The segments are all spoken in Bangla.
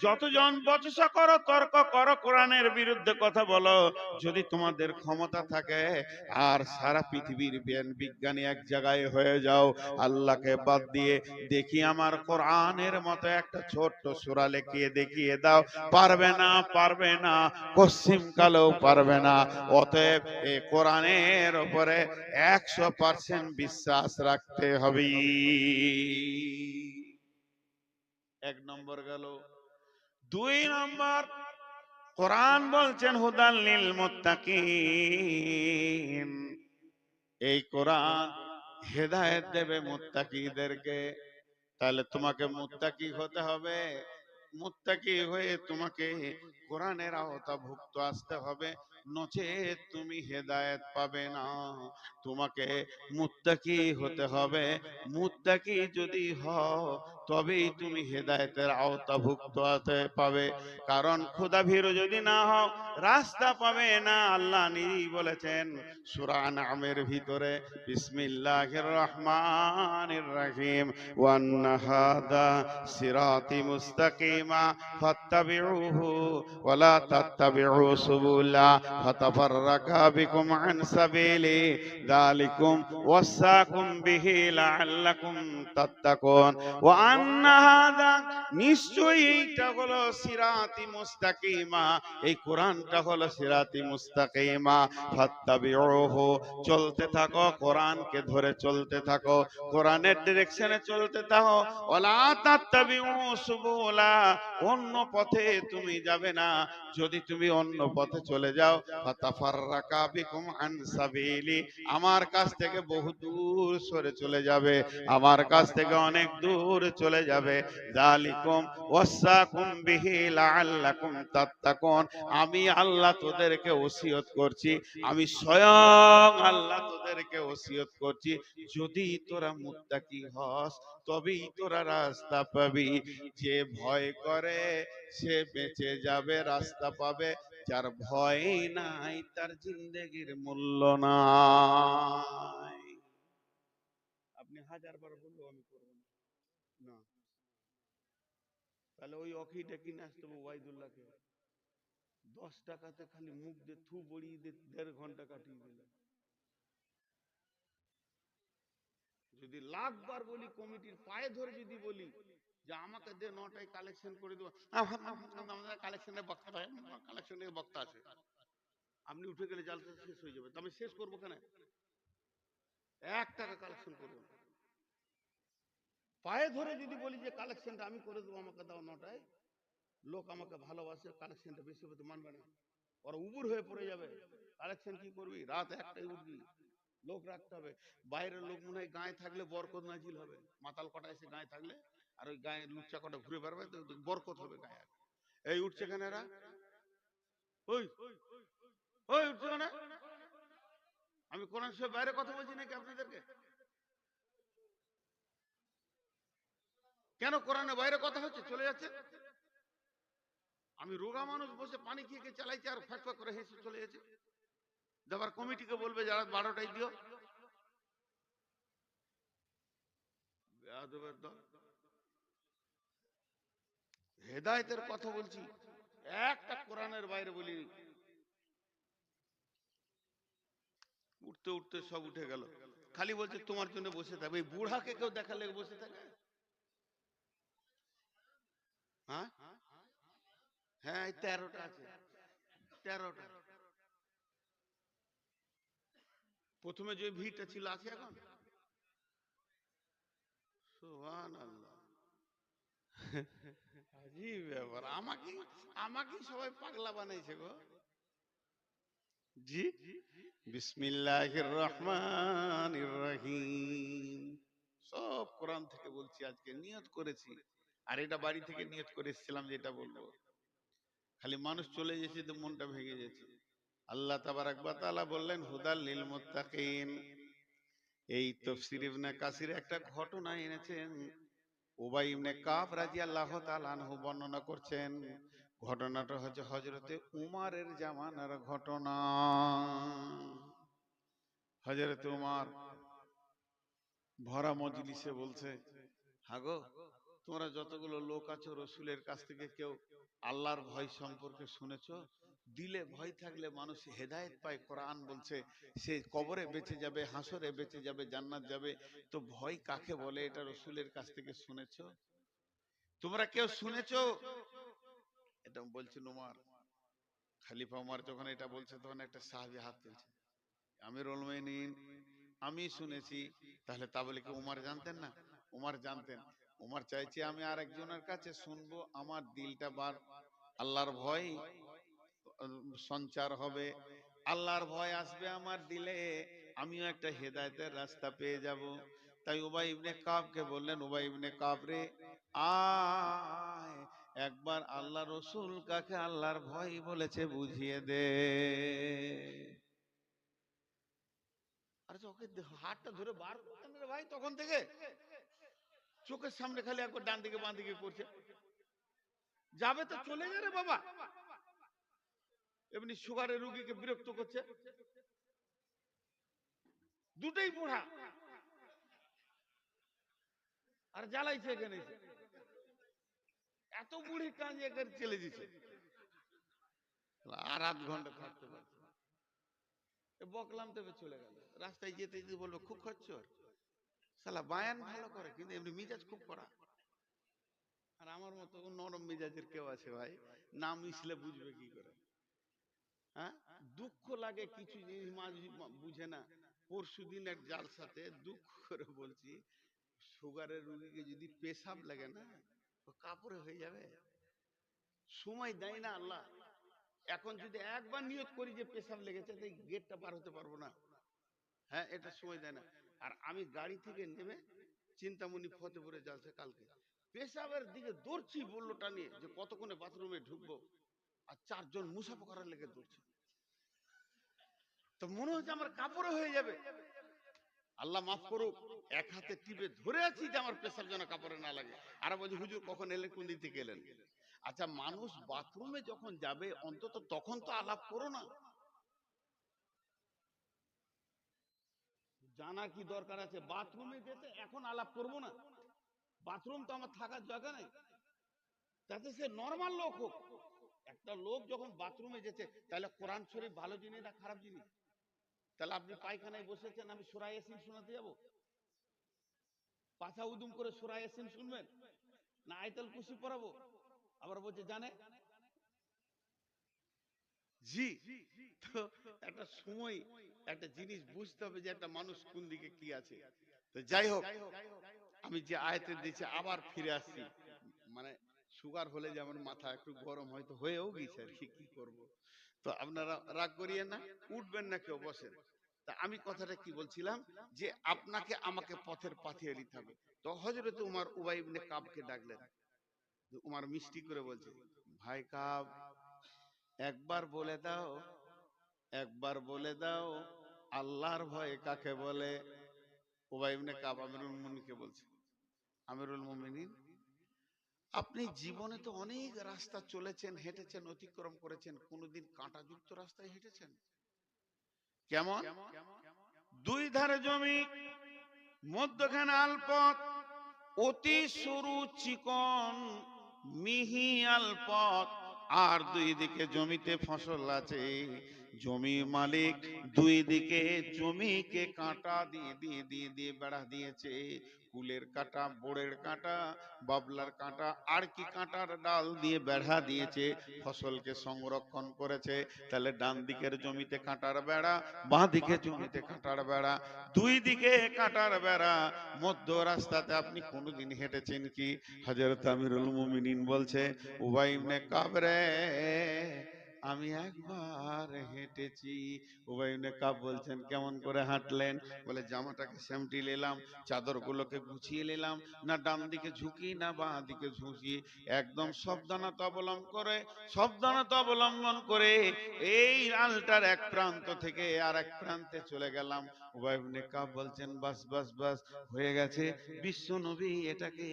যতজন বচসা করো, তর্ক করো, কোরআনের বিরুদ্ধে কথা বলো, যদি তোমাদের ক্ষমতা থাকে আর সারা পৃথিবীর জ্ঞান বিজ্ঞানী এক জায়গায় হয়ে যাও, আল্লাহকে বাদ দিয়ে, দেখি আমার কোরআনের মতো একটা ছোট্ট সূরা লিখিয়ে দেখিয়ে দাও। পারবে না, পারবে না, পশ্চিম কালেও পারবে না। অতএব এই কোরআনের উপরে 100% বিশ্বাস রাখতে হবে। এক নম্বর গেল। 2 নম্বর, কোরআন বলছেন হুদাল লিল মুত্তাকিন, এই কোরআন হেদায়েত দেবে মুত্তাকিদেরকে। তাহলে তোমাকে মুত্তাকি হতে হবে। মুত্তাকি হয়ে তোমাকে কোরআনের আওতাভুক্ত আসতে হবে, নচেত তুমি হেদায়েত পাবে না। তোমাকে মুত্তাকি হতে হবে। মুত্তাকি যদি হও তবেই তুমি হেদায়েতের আওতাভুক্ত হতে পাবে। কারণ খোদাভীরু যদি না হও, রাস্তা পাবে না। আল্লাহ নিজেই বলেছেন সূরা আনআমের ভিতরে, বিসমিল্লাহির রহমানির রহিম, ওয়ান্না হাদা সিরাতি মুস্তাকিমা ফাত্তাবিউহু ওয়া লা তাত্তাবিউ সুবুলা ফাতাফাররাকা বিকুম আন সাবিলি যালিকুম ওয়াসাকুম বিহি লাআল্লাকুম তাত্তাকুন। ওয়া আন্না হাদা, নিশ্চয়ই এইটা হলো সিরাতি মুস্তাকিমা, এই কোরআনটা হলো সিরাতি মুস্তাকিমা। ফাত্তাবিউহু, চলতে থাকো, কোরআনকে ধরে চলতে থাকো, কোরআনের ডিরেকশনে চলতে থাকো। ওয়ালা তাত্তাবিউ সুবুলা, অন্য পথে তুমি যাবে না। যদি তুমি অন্য পথে চলে যাও, ফাতাফাররাকা বিকুম আন সাবিলি, আমার কাছ থেকে বহু দূর সরে চলে যাবে, আমার কাছ থেকে অনেক দূর চলে যাবে। যালিকুম ওয়াসাকুম বিহি লাআল্লাকুম তাত্তাকুন, আমি আল্লাহ তোদেরকে ওসিয়ত করছি, আমি স্বয়ং আল্লাহ তোদেরকে ওসিয়ত করছি, যদি তোরা মুত্তাকি হস তবেই তোরা রাস্তা পাবি। যে ভয় করে সে বেঁচে যাবে, রাস্তা পাবে। যার ভয় নাই তার জিন্দেগির মূল্য নাই। আপনি 1000 বার বললেও আমি করব না। তাহলে ওই অখিটা কিনে আসতে হবে ওয়াইদুল্লাহকে, 10 টাকাতে খালি মুখ দিয়ে থু বড়িয়ে দিয়ে 1.5 ঘন্টা কাটিয়ে দিলাম। যদি লাখবার বলি, কমিটির পায়ে ধরে যদি বলি যে আমাকে দে 9টায় কালেকশন করে দেবো, আমাদের কালেকশনের বক্তা, কালেকশনের বক্তা আছে, আপনি উঠে গেলে জালসা শেষ হয়ে যাবে। আমি শেষ করবো কেন? 1 টাকা কালেকশন করবো না। পায়ে ধরে যদি বলি যে কালেকশনটা আমি করে দেবো, আমাকে দাও 9টায়, লোক আমাকে ভালোবাসে, কালেকশনটা বেশি হবে তো মানবে না, ওরা উবুর হয়ে পড়ে যাবে। কালেকশন কি করবি? রাত 1টায় উঠবি, লোক রাখতে হবে। বাইরের লোক মনে হয় গায়ে থাকলে বরকত নাজিল হবে, মাতাল কটা এসে গায়ে থাকলে আর ওই গায়ে লুচ্চা কটা ঘুরে বেড়াবে তো বরকত হবে গায়ে। এই উঠছে কেন এরা? ওই ওই উঠছে কেন? আমি কোরআন শরীফের বাইরে কথা বলছি নাকি আপনাদেরকে? কেন কোরআনের বাইরে কথা হচ্ছে, চলে যাচ্ছে? আমি রোগা মানুষ বসে পানি খেয়ে চালাইছি আর ফাঁক ফাঁক করে হেসে চলে যাচ্ছে। আবার কমিটিকে বলবে যারা 12টায় দিও। হেদায়েতের কথা বলছি, একটা কোরআনের বাইরে বলি। উঠতে উঠতে সব উঠে গেল, খালি বলছে তোমার জন্য বসে থাকবে। এই বুড়াকে কেউ দেখালে বসে থাকে? হ্যাঁ হ্যাঁ, 13টা আছে, 13টা। প্রথমে যে ভিড়টা ছিল আছে এখন? সুবহানাল্লাহ, আজীব ব্যাপার। আমাকে আমাকে সবাই পাগলা বানাইছে গো। জি, বিসমিল্লাহির রহমানির রহিম, সব কোরআন থেকে বলছি। আজকে নিয়ত করেছি, আর এটা বাড়ি থেকে নিয়ত করে এসেছিলাম যেটা বলবো, খালি মানুষ চলে গেছে তো মনটা ভেঙে গেছে। আল্লাহ তাবারাক ওয়া তাআলা বললেন হুদাল লিল মুত্তাকিন। এই তাফসীর ইবনে কাসির একটা ঘটনা এনেছেন, উবাই ইবনে কাব রাদিয়াল্লাহু তাআলা আনহু বর্ণনা করছেন। ঘটনাটা হচ্ছে হযরতে উমারের জামানার ঘটনা। হযরতে উমার ভরা মজলিসে বলছে, হাগো তোমরা যতগুলো লোক আছো রসুলের কাছ থেকে কেউ আল্লাহর ভয় সম্পর্কে শুনেছো? দিলে ভয় থাকলে মানুষ হেদায়েত পায়। কোরআন বলছে সে কবরে বেঁচে যাবে, হাসরে বেঁচে যাবে, জান্নাত যাবে। তো ভয় কাকে বলে এটা রসুলের কাছ থেকে শুনেছো? তোমরা কেউ শুনেছো? এটা বলছেন উমার, খলিফা উমার যখন এটা বলছে তখন একটা সাহাবী হাত তুলছে, আমিরুল মুমিনিন আমি শুনেছি। তাহলে তা বলে কি উমার জানতেন না? উমার জানতেন। উমার চাইছে আমি আর একজনের কাছে শুনবো, আমার দিলটা বার আল্লাহর ভয় সঞ্চার হবে, আল্লাহর ভয় আসবে আমার দিলে, আমিও একটা হেদায়েতের রাস্তা পেয়ে যাব। তাই উবাই ইবনে কাবকে বললেন, উবাই ইবনে কাব রে, আয় একবার আল্লাহ রসুল কাকে আল্লাহর ভয় বলেছে বুঝিয়ে দে। আরে ওকে হাতটা ধরে বার করতেন রে ভাই, তখন থেকে চোখের সামনে খালি একবার ডান দিকে বাঁ দিকে করছে। যাবে তো চলে যা রে বাবা, এমনি সুগারের রুগীকে বিরক্ত করছে, দুটোই পোড়া আর জ্বালাইছে এখানে এসে। এত বুড়ি কাঁজিয়ে করে চলে দিছে, আর আধ ঘন্টা থাকতে পারছে না। বকলাম তবে চলে গেল। রাস্তায় যেতে যেতে বলবো খুব খচ্চর, শালা বায়ান ভালো করে কিন্তু এমনি মিজাজ খুব কড়া। আর আমার মতো নরম মিজাজের কেউ আছে ভাই, না মিশলে বুঝবে কি করে? হ্যাঁ, দুঃখ লাগে কিছু জিনিস মানুষ বুঝে না। পরশুদিন এক জালসাতে দুঃখ করে বলছি, সুগারের রোগীকে যদি পেশাব লাগে না, ও কাপড়ে হয়ে যাবে। সময় দেয় না আল্লাহ। এখন যদি একবার নিয়ত করি যে পেশাব লেগেছে, তাই গেটটা পার হতে পারবো না। হ্যাঁ, এটা সময় দেয় না। আর আমি গাড়ি থেকে নেমে চিন্তামণি ফতেপুরে জালসা কালকে পেশাবের দিকে দৌড়ছি বললোটা নিয়ে যে কতক্ষণে বাথরুমে ঢুকবো, আর চারজন মুসাফা করার লেগে দৌড়ছে। তো মনে হচ্ছে আমার কাপড়ে হয়ে যাবে। আল্লাহ মাফ করুক, এক হাতে টিপে ধরে আছি যে আমার পেশাব যেন কাপড়ে না লাগে। আর বলছি হুজুর কখন এলেন, কোন দিক থেকে এলেন? আচ্ছা, মানুষ বাথরুমে যখন যাবে অন্তত তখন তো আলাপ করো না। জানা কি দরকার আছে বাথরুমে যেতে এখন আলাপ করবো না? বাথরুম তো আমার থাকার জায়গা নেই, তাতে সে নর্মাল লোক হোক। একটা লোক যখন বাথরুমে যেতে, তাহলে কোরআন শরীফ ভালো জিনিস না খারাপ জিনিস? তাহলে আপনি পায়খানায় বসেছেন, আমি সূরা ইয়াসিন শোনাতে যাব? পাছা উদুম করে সূরা ইয়াসিন শুনবেন না আয়াতুল কুরসি পড়াবো? আবার বলছে জানে জি। তো একটা সময় একটা জিনিস বুঝতে হবে যে একটা মানুষ কোন দিকে কি আছে। তো যাই হোক, আমি যে আয়াতে দিয়েছি আবার ফিরে আসছি। মানে সুগার হলে যেমন মাথা একটু গরম হয়তো হয়েও গেছে আর কি, কি করব। তো আপনারা রাগ করিয়েন না, উঠবেন না কেউ, বসেন। তা আমি কথাটা কি বলছিলাম, যে আপনাকে আমাকে পথের পাঠিয়ে দিতে হবে। তো হযরত উমর উবাই ইবনে কাবকে ডাকলেন। উমর মিষ্টি করে বলছে, ভাই কাব, একবার বলে দাও, একবার বলে দাও আল্লাহর ভয় কাকে বলে। উবাই ইবনে কাব আমিরুল মুমিনিনকে বলছে, আমিরুল মুমিনিন, আপনি জীবনে তো অনেক রাস্তা চলেছেন, হেঁটেছেন, অতিক্রম করেছেন, কোনোদিন কাঁটাযুক্ত রাস্তায় হেঁটেছেন? কেমন? দুই ধারে জমি, মধ্যখানে আলপথ, অতি সরু চিকন মিহি আলপথ, আর দুই দিকে জমিতে ফসল আছে। জমি মালিক দুই দিকে জমিকে কাঁটা দিয়ে দিয়ে দিয়ে দিয়ে বেড়া দিয়েছে। কুলের কাঁটা, বোড়ের কাঁটা, বাবলার কাঁটা, আর কি কাঁটার ডাল দিয়ে বেড়া দিয়েছে, ফসলকে সংরক্ষণ করেছে। তাহলে ডান দিকের জমিতে কাঁটার বেড়া, বাঁ দিকে জমিতে কাঁটার বেড়া, দুই দিকে কাঁটার বেড়া, মধ্য রাস্তাতে আপনি কোনোদিন হেঁটেছেন কি? হযরত আমিরুল মুমিনিন বলছে, উবাই ইবনে কাব রে, আমি একবার হেঁটেছি। উবাই ইবনে কাব বলছেন, কেমন করে হাঁটলেন? বলে জামাটাকে সেমটি নিলাম, চাদরগুলোকে গুছিয়ে নিলাম, না ডান দিকে ঝুঁকি না বাঁ দিকে ঝুঁকি, একদম সাবধানতা অবলম্বন করে, সাবধানতা অবলম্বন করে এই আলটার এক প্রান্ত থেকে আর এক প্রান্তে চলে গেলাম। উবাই ইবনে কাব বলছেন বাস বাস বাস হয়ে গেছে। বিশ্ব নবী এটাকে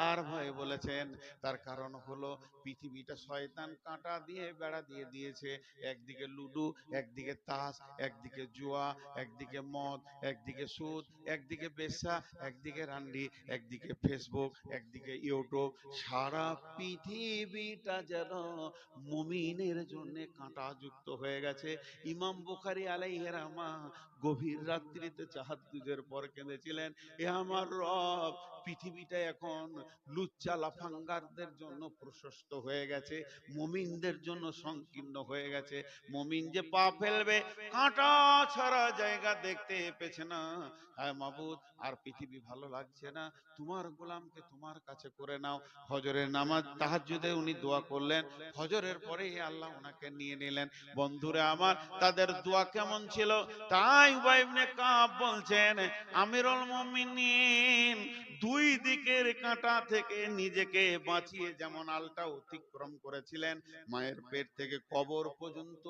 আর ভয় বলেছেন। তার কারণ হলো পৃথিবীটা শয়তান কাঁটা দিয়ে বেড়া দিয়ে দিয়েছে। একদিকে লুডু, একদিকে তাস, একদিকে জুয়া, একদিকে মদ, একদিকে সুদ, একদিকে বেশ্যা, একদিকে রান্ডি, একদিকে ফেসবুক, একদিকে ইউটিউব। সারা পৃথিবীটা যেন মুমিনের জন্য কাঁটাযুক্ত হয়ে গেছে। ইমাম বুখারী আলাইহির রহমা গভীর রাত্রিতে তাহাজ্জুদের পর কেঁদেছিলেন, এ আমার রব, পৃথিবীটা এখন লুচ্চা লাফাঙ্গারদের জন্য প্রশস্ত হয়ে গেছে, মুমিনদের জন্য সংকীর্ণ হয়ে গেছে। মুমিন যে পা ফেলবে কাঁটা ছাড়া জায়গা দেখতে পেছে না। হায় মাবুদ, আর পৃথিবী ভালো লাগছে না, তোমার গোলামকে তোমার কাছে করে নাও। ফজরের নামাজ তাহাজ্জুদে উনি দোয়া করলেন, ফজরের পরেই আল্লাহ ওনাকে নিয়ে নিলেন। বন্ধুরা আমার, তাদের দোয়া কেমন ছিল? তাই উবাই ইবনে কাব বলছেন, আমিরুল মুমিনিন দুই দিকের কাঁটা থেকে নিজেকে বাঁচিয়ে যেমন আলটা অতিক্রম করেছিলেন, মায়ের পেট থেকে কবর পর্যন্ত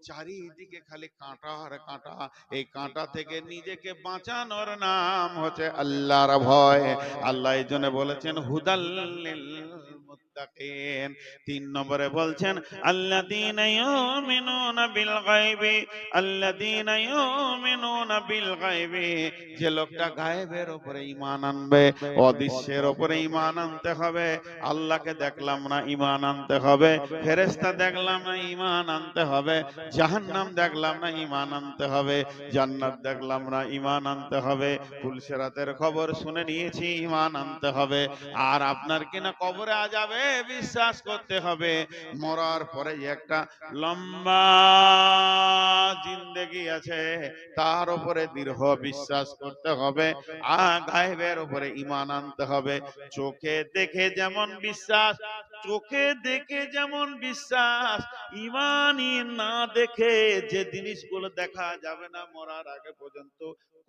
চারিদিকে খালি কাঁটা আর কাঁটা। এই কাঁটা থেকে নিজেকে বাঁচানোর নাম হচ্ছে আল্লাহর ভয়। আল্লাহ এই জন্য বলেছেন হুদাল্লিল মুত্তাকিন। 3 নম্বরে বলছেন আল্লাযীনা ইউমিনুনা বিল গায়বি, আল্লাযীনা ইউমিনুনা বিল গায়বি। যে লোকটা গায়েবের উপরে ঈমান আনবে, অদৃশ্যের উপরে ঈমান আনতে হবে। আল্লাহকে দেখলাম না, ঈমান আনতে হবে। ফেরেশতা দেখলাম না, ঈমান আনতে হবে। জাহান্নাম দেখলাম না, ঈমান আনতে হবে। জান্নাত দেখলাম না, ঈমান আনতে হবে। পুলসিরাতের খবর শুনে নিয়েছি, ঈমান আনতে হবে। আর আপনার কিনা কবরে আযাবে বিশ্বাস করতে হবে। মরার পরে যে একটা লম্বা জিন্দেগি আছে, তার উপরে দৃঢ় বিশ্বাস করতে হবে। আর গায়েবের উপরে ঈমান আনতে হবে। চোখে দেখে যেমন বিশ্বাস, চোখে দেখে যেমন বিশ্বাস, ঈমানই না দেখে যে জিনিসগুলো দেখা যাবে না মরার আগে পর্যন্ত,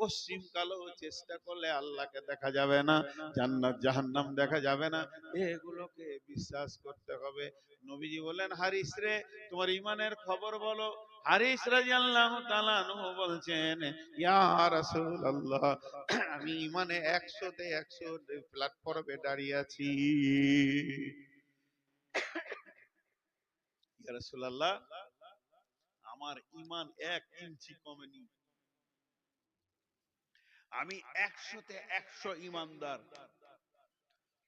পশ্চিম কালো চেষ্টা করলে আল্লাহকে দেখা যাবে না, জান্নাত জাহান্নাম দেখা যাবে না, এগুলোকে বিশ্বাস করতে হবে। নবীজি বলেন, হারিস রে তোমার ঈমানের খবর বলো। হারিস রাদিয়াল্লাহু তাআলা আনহু বলছেন, ইয়া রাসূলুল্লাহ, আমি ঈমানে 100 তে 100 প্ল্যাটফর্মে দাঁড়িয়ে আছি। ইয়া রাসূলুল্লাহ, আমার ঈমান 1 ইঞ্চি কমেনি, আমি 100 তে 100 ঈমানদার।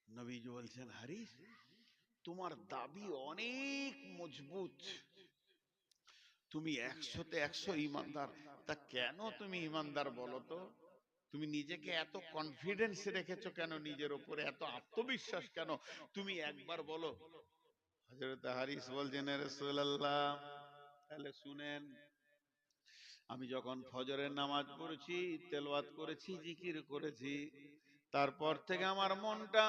নবীজি বলছেন, হারিস তোমার দাবি অনেক মজবুত, তুমি 100 তে 100 ঈমানদার, তা কেন তুমি ঈমানদার বলো তো? তুমি নিজেকে এত কনফিডেন্স রেখেছো কেন, নিজের উপরে এত আত্মবিশ্বাস কেন? তুমি একবার বলো। হযরত হারিস বলছেন, হে রাসূলুল্লাহ, তাহলে শুনেন, আমি যখন ফজরের নামাজ পড়েছি, তেলাওয়াত করেছি, জিকির করেছি, তারপর থেকে আমার মনটা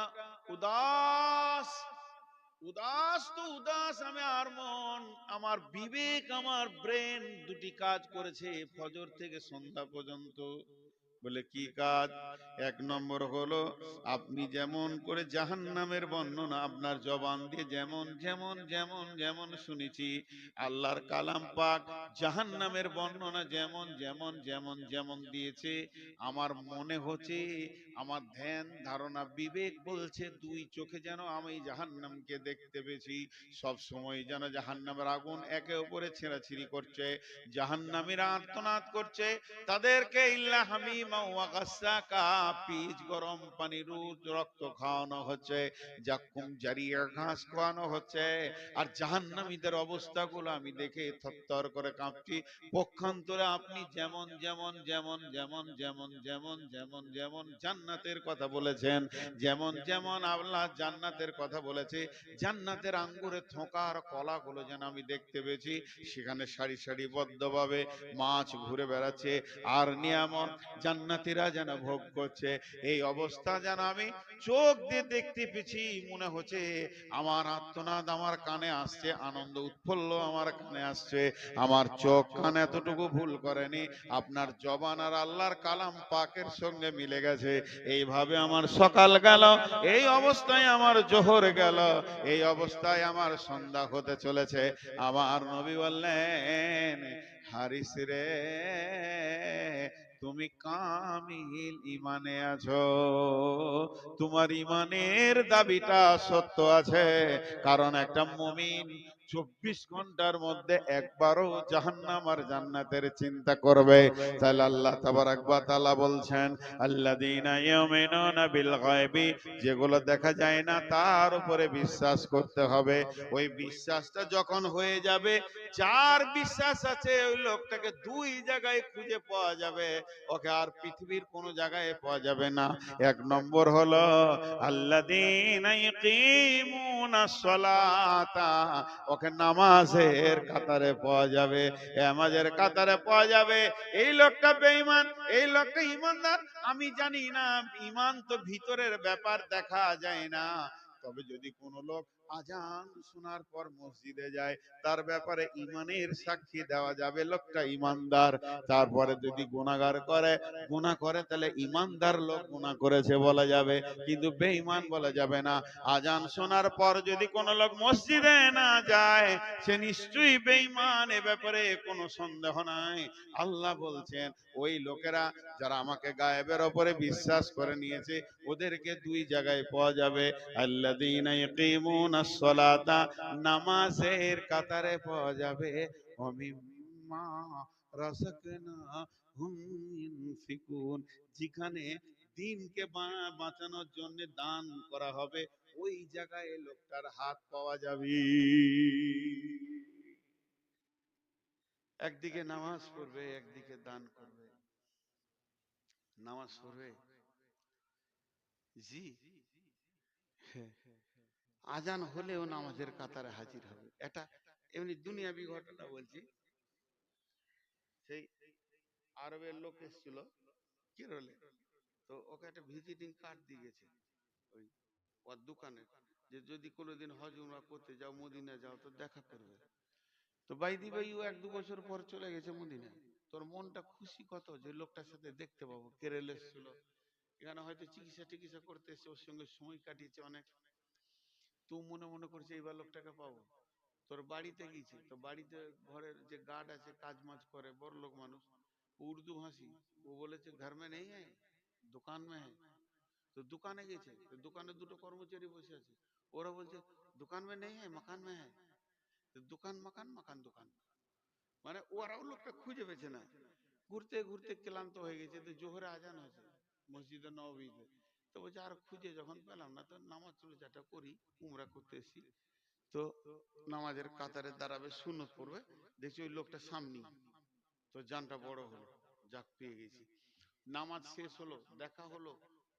উদাস। উদাস তো উদাস, আমি আর মন, আমার বিবেক, আমার ব্রেন দুটি কাজ করেছে ফজর থেকে সন্ধ্যা পর্যন্ত। বলে কি কাজ? 1 নম্বর হলো, আপনি যেমন করে জাহান্নামের বর্ণনা আপনার জবান দিয়ে যেমন যেমন যেমন যেমন শুনেছি, আল্লাহর কালাম পাক জাহান্নামের বর্ণনা যেমন যেমন যেমন যেমন দিয়েছে, আমার মনে হচ্ছে, আমার ধ্যান ধারণা বিবেক বলছে, 2 চোখে যেন আমি জাহান্নামকে দেখতে পেয়েছি। সব সময় যেন জাহান্নামের আগুন একে অপরে ছেঁড়াছিঁড়ি করছে, জাহান্নামীরা আর্তনাদ করছে, তাদেরকে ইল্লা হামিমা ওয়া গাসসাকা, পিচ গরম পানি রোজ রক্ত খাওয়ানো হচ্ছে, জাক্কুম জারিয়া ঘাস খাওয়ানো হচ্ছে। আর জাহান্নামীদের অবস্থাগুলো আমি দেখে থরথর করে কাঁপছি। পক্ষান্তরে আপনি যেমন যেমন যেমন যেমন যেমন যেমন যেমন যেমন জান্নাতের কথা বলেছেন, যেমন যেমন আল্লাহ জান্নাতের কথা বলেছে, জান্নাতের আঙ্গুরের থোকা আর কলাগুলো যেন আমি দেখতে পেয়েছি, সেখানে সারি সারিবদ্ধভাবে মাছ ঘুরে বেড়াচ্ছে, আর নিয়ামত জান্নাতীরা যেন ভোগ করছে। এই অবস্থা যেন আমি চোখ দিয়ে দেখতে পেয়েছি। মনে হচ্ছে আমার আর্তনাদ আমার কানে আসছে, আনন্দ উৎফুল্ল আমার কানে আসছে। আমার চোখ কান এতটুকু ভুল করেনি, আপনার জবান আর আল্লাহর কালাম পাকের সঙ্গে মিলে গেছে। এইভাবে আমার সকাল গেল, এই অবস্থায় আমার জোহর গেল, এই অবস্থায় আমার সন্ধ্যা হতে চলেছে। আমার নবী বললেন, হারিস রে, তুমি কামিল ইমানে আছো, তোমার ইমানের দাবিটা সত্য আছে। কারণ একটা মুমিন 24 ঘন্টার মধ্যে একবারও জাহান্নাম আর জান্নাতের চিন্তা করবে। তাহলে আল্লাহ তাবারাক ওয়া তাআলা বলছেন, আল্লাযীনা ইউমিনুনা বিল গায়বি, যেগুলো দেখা যায় না তার উপরে বিশ্বাস করতে হবে। ওই বিশ্বাসটা যখন হয়ে যাবে, যার বিশ্বাস আছে ওই লোকটাকে দুই জায়গায় খুঁজে পাওয়া যাবে, ওকে আর পৃথিবীর কোনো জায়গায় পাওয়া যাবে না। এক নম্বর হলো আল্লাযীনা ইয়াকিমুনাস সালাতা, ওকে নামাজের কাতারে পাওয়া যাবে, নামাজের কাতারে পাওয়া যাবে। এই লোকটা বেঈমান, এই লোকটা ঈমানদার। আমি জানি না, ঈমান তো ভিতরের ব্যাপার, দেখা যায় না। তবে যদি কোনো লোক আজান শোনার পর মসজিদে যায়, তার ব্যাপারে ঈমানের সাক্ষী দেওয়া যাবে, লোকটা ঈমানদার। তারপরে যদি গুনাহগার করে, গুনাহ করে, তাহলে ঈমানদার লোক গুনাহ করেছে বলা যাবে, কিন্তু বেঈমান বলা যাবে না। আজান শোনার পর যদি কোনো লোক মসজিদে না যায়, সে নিশ্চয়ই বেঈমান, এ ব্যাপারে কোনো সন্দেহ নাই। আল্লাহ বলছেন, ওই লোকেরা যারা আমাকে গায়েবের উপরে বিশ্বাস করে নিয়েছে, ওদেরকে দুই জায়গায় পাওয়া যাবে। আল্লাযীনা ইয়াকিমুনাস সালাতা, নামাজের কাতারে পাওয়া যাবে। ওয়া মিম্মা রাযাকনাহুম ইউনফিকুন, যেখানে দিনকে বাঁচানোর জন্য দান করা হবে, ওই জায়গায় লোকটার হাত পাওয়া যাবে। একদিকে নামাজ পড়বে, একদিকে দান করবে। নামাজ পড়বে, জি, হ্যাঁ, আজান হলেও নামাজের কাতারে হাজির হবে। এটা এমনি দুনিয়াবি ঘটনা বলছি। সেই আরবের লোক এসেছিল কেরলে, তো ওকে একটা ভিজিটিং কার্ড দিয়ে গেছে ওই ওর দোকানে, যে যদি কোনোদিন হজ উমরা করতে যাও, মদিনা যাও, তো দেখা করবে। তো বাইদি ভাই ও 1-2 বছর পর চলে গেছে মদিনা। তোর মনটা খুশি কত যে লোকটার সাথে দেখতে পাবো, কেরলে এসেছিল, এখানে হয়তো চিকিৎসা টিকিৎসা করতে এসে, ওর সঙ্গে সময় কাটিয়েছে অনেক। তো মনে মনে করছে এইবার লোকটাকে পাবো। তোর বাড়িতে গেছি, তো বাড়িতে ঘরের যে গার্ড আছে, কাজ মাজ করে, বড় লোক মানুষ, উর্দু ভাষী, ও বলেছে ঘর মে নেই হ্যায়, দোকান মে হ্যায়। তো দোকানে গেছে, তো দোকানে দুটো কর্মচারী বসে আছে, ওরা বলছে দোকান মে নেই হ্যায়, মাকান মে হ্যায়। তো দোকান মাকান, মাকান দোকান, মানে ওরাও লোকটা খুঁজে পেয়েছে না। ঘুরতে ঘুরতে ক্লান্ত হয়ে গেছে, তো জোহরে আজান হয়েছে মসজিদে নববীতে। তো বলছে আর খুঁজে যখন পেলাম না, তো নামাজ চলে যাটা করি, উমরা করতে এসেছি। তো নামাজের কাতারে দাঁড়াবে, সুন্নত পড়বে, দেখছি ওই লোকটা সামনে। তো জানটা বড় হলো, যাক পেয়ে গেছি। নামাজ শেষ হলো, দেখা হলো।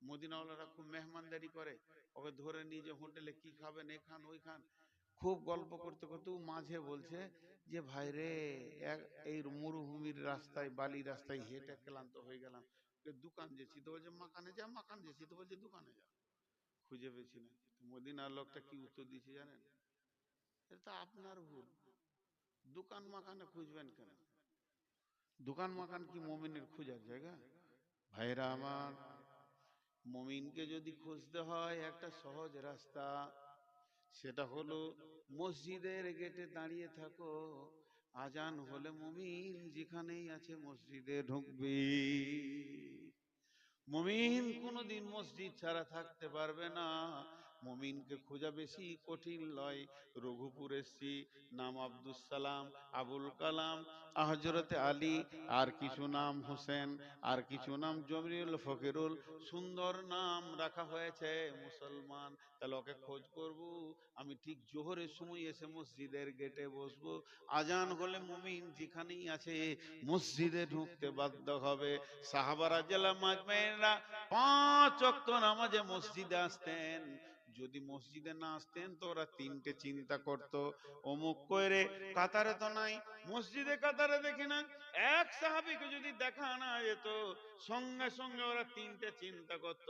মদিনাওয়ালারা খুব মেহমানদারি করে, ওকে ধরে নিয়ে যে হোটেলে কি খাবেন, এ খান ওই খান। খুব গল্প করতে করতে ও মাঝে বলছে যে ভাই রে, এই মরুভূমির রাস্তায়, বালি রাস্তায় হেঁটে ক্লান্ত হয়ে গেলাম, দোকান যেছি। তো বলছে মাকানে যা, মাকান যেছি। তো বলছে দোকানে যা, খুঁজে পেয়েছি না। মদিনার লোকটা কি উত্তর দিয়েছে জানেন? এটা আপনার ভুল, দোকান মাকানে খুঁজবেন কেন? দোকান মাকান কি মুমিনের খোঁজার জায়গা? ভাইরা আমার, মুমিনকে যদি খুঁজতে হয় একটা সহজ রাস্তা, সেটা হলো মসজিদের গেটে দাঁড়িয়ে থাকো, আজান হলে মুমিন যেখানেই আছে মসজিদে ঢুকবি। মুমিন কোনোদিন মসজিদ ছাড়া থাকতে পারবে না। মুমিনকে খোঁজা বেশি কঠিন লয়। রঘুপুর এসছি, নাম আব্দুস সালাম, আবুল কালাম, হযরতে আলী, আর কিছু নাম হোসেন, আর কিছু নাম জমিরুল, ফকিরুল, সুন্দর নাম রাখা হয়েছে মুসলমান। তাহলে ওকে খোঁজ করব। আমি ঠিক জোহরের সময় এসে মসজিদের গেটে বসবো। আজান হলে মুমিন যেখানেই আছে মসজিদে ঢুকতে বাধ্য হবে। সাহাবারা জেলা মাজমাইনরা 5 ওয়াক্ত নামাজে মসজিদে আসতেন। যদি মসজিদে না আসতেন তো ওরা তিনটে চিন্তা করত, অমুক কইরে কাতারে তো নাই, মসজিদে কাতারে দেখি না। এক সাহাবীকে যদি দেখা না যেত, সঙ্গে সঙ্গে ওরা তিনটে চিন্তা করত।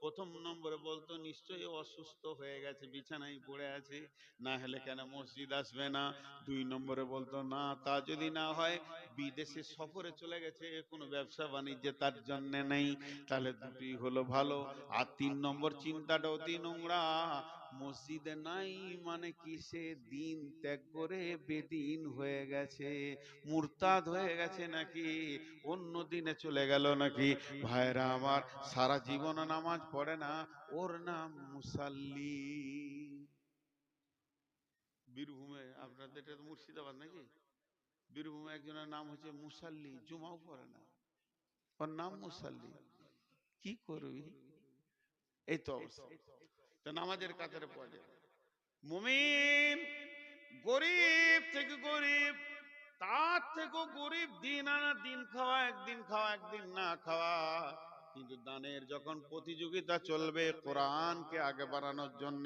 প্রথম নম্বরে বলতো নিশ্চয়ই অসুস্থ হয়ে গেছে, বিছানায় পড়ে আছে, না হলে কেন মসজিদ আসবে না। 2 নম্বরে বলতো না, তা যদি না হয় বিদেশে সফরে চলে গেছে, কোনো ব্যবসা বাণিজ্যে তার জন্য নেই, তাহলে দুটি হলো ভালো। আর 3 নম্বর চিন্তাটা অতি নোংরা, মসজিদে নাই মানে কি সে দিন ত্যাগ করে বেদিন হয়ে গেছে, মুরতাদ হয়ে গেছে নাকি অন্য দিনে চলে গেল নাকি? ভাইরা আমার, সারা জীবন নামাজ পড়ে না, ওর নাম মুসাল্লি। বীরভূমে, আপনাদের এটা তো মুর্শিদাবাদ নাকি, বীরভূমে একজনের নাম হচ্ছে মুসাল্লি, জুমাও পড়ে না, ওর নাম মুসাল্লি। কি করবি? এই তো অবস্থা। তো নামাজের কাতারে পড়ে মুমিন, গরিব থেকে গরিব, তার থেকেও গরিব, দিন আনা দিন খাওয়া, একদিন খাওয়া একদিন না খাওয়া। কিন্তু দানের যখন প্রতিযোগিতা চলবে কোরআনকে আগে বাড়ানোর জন্য,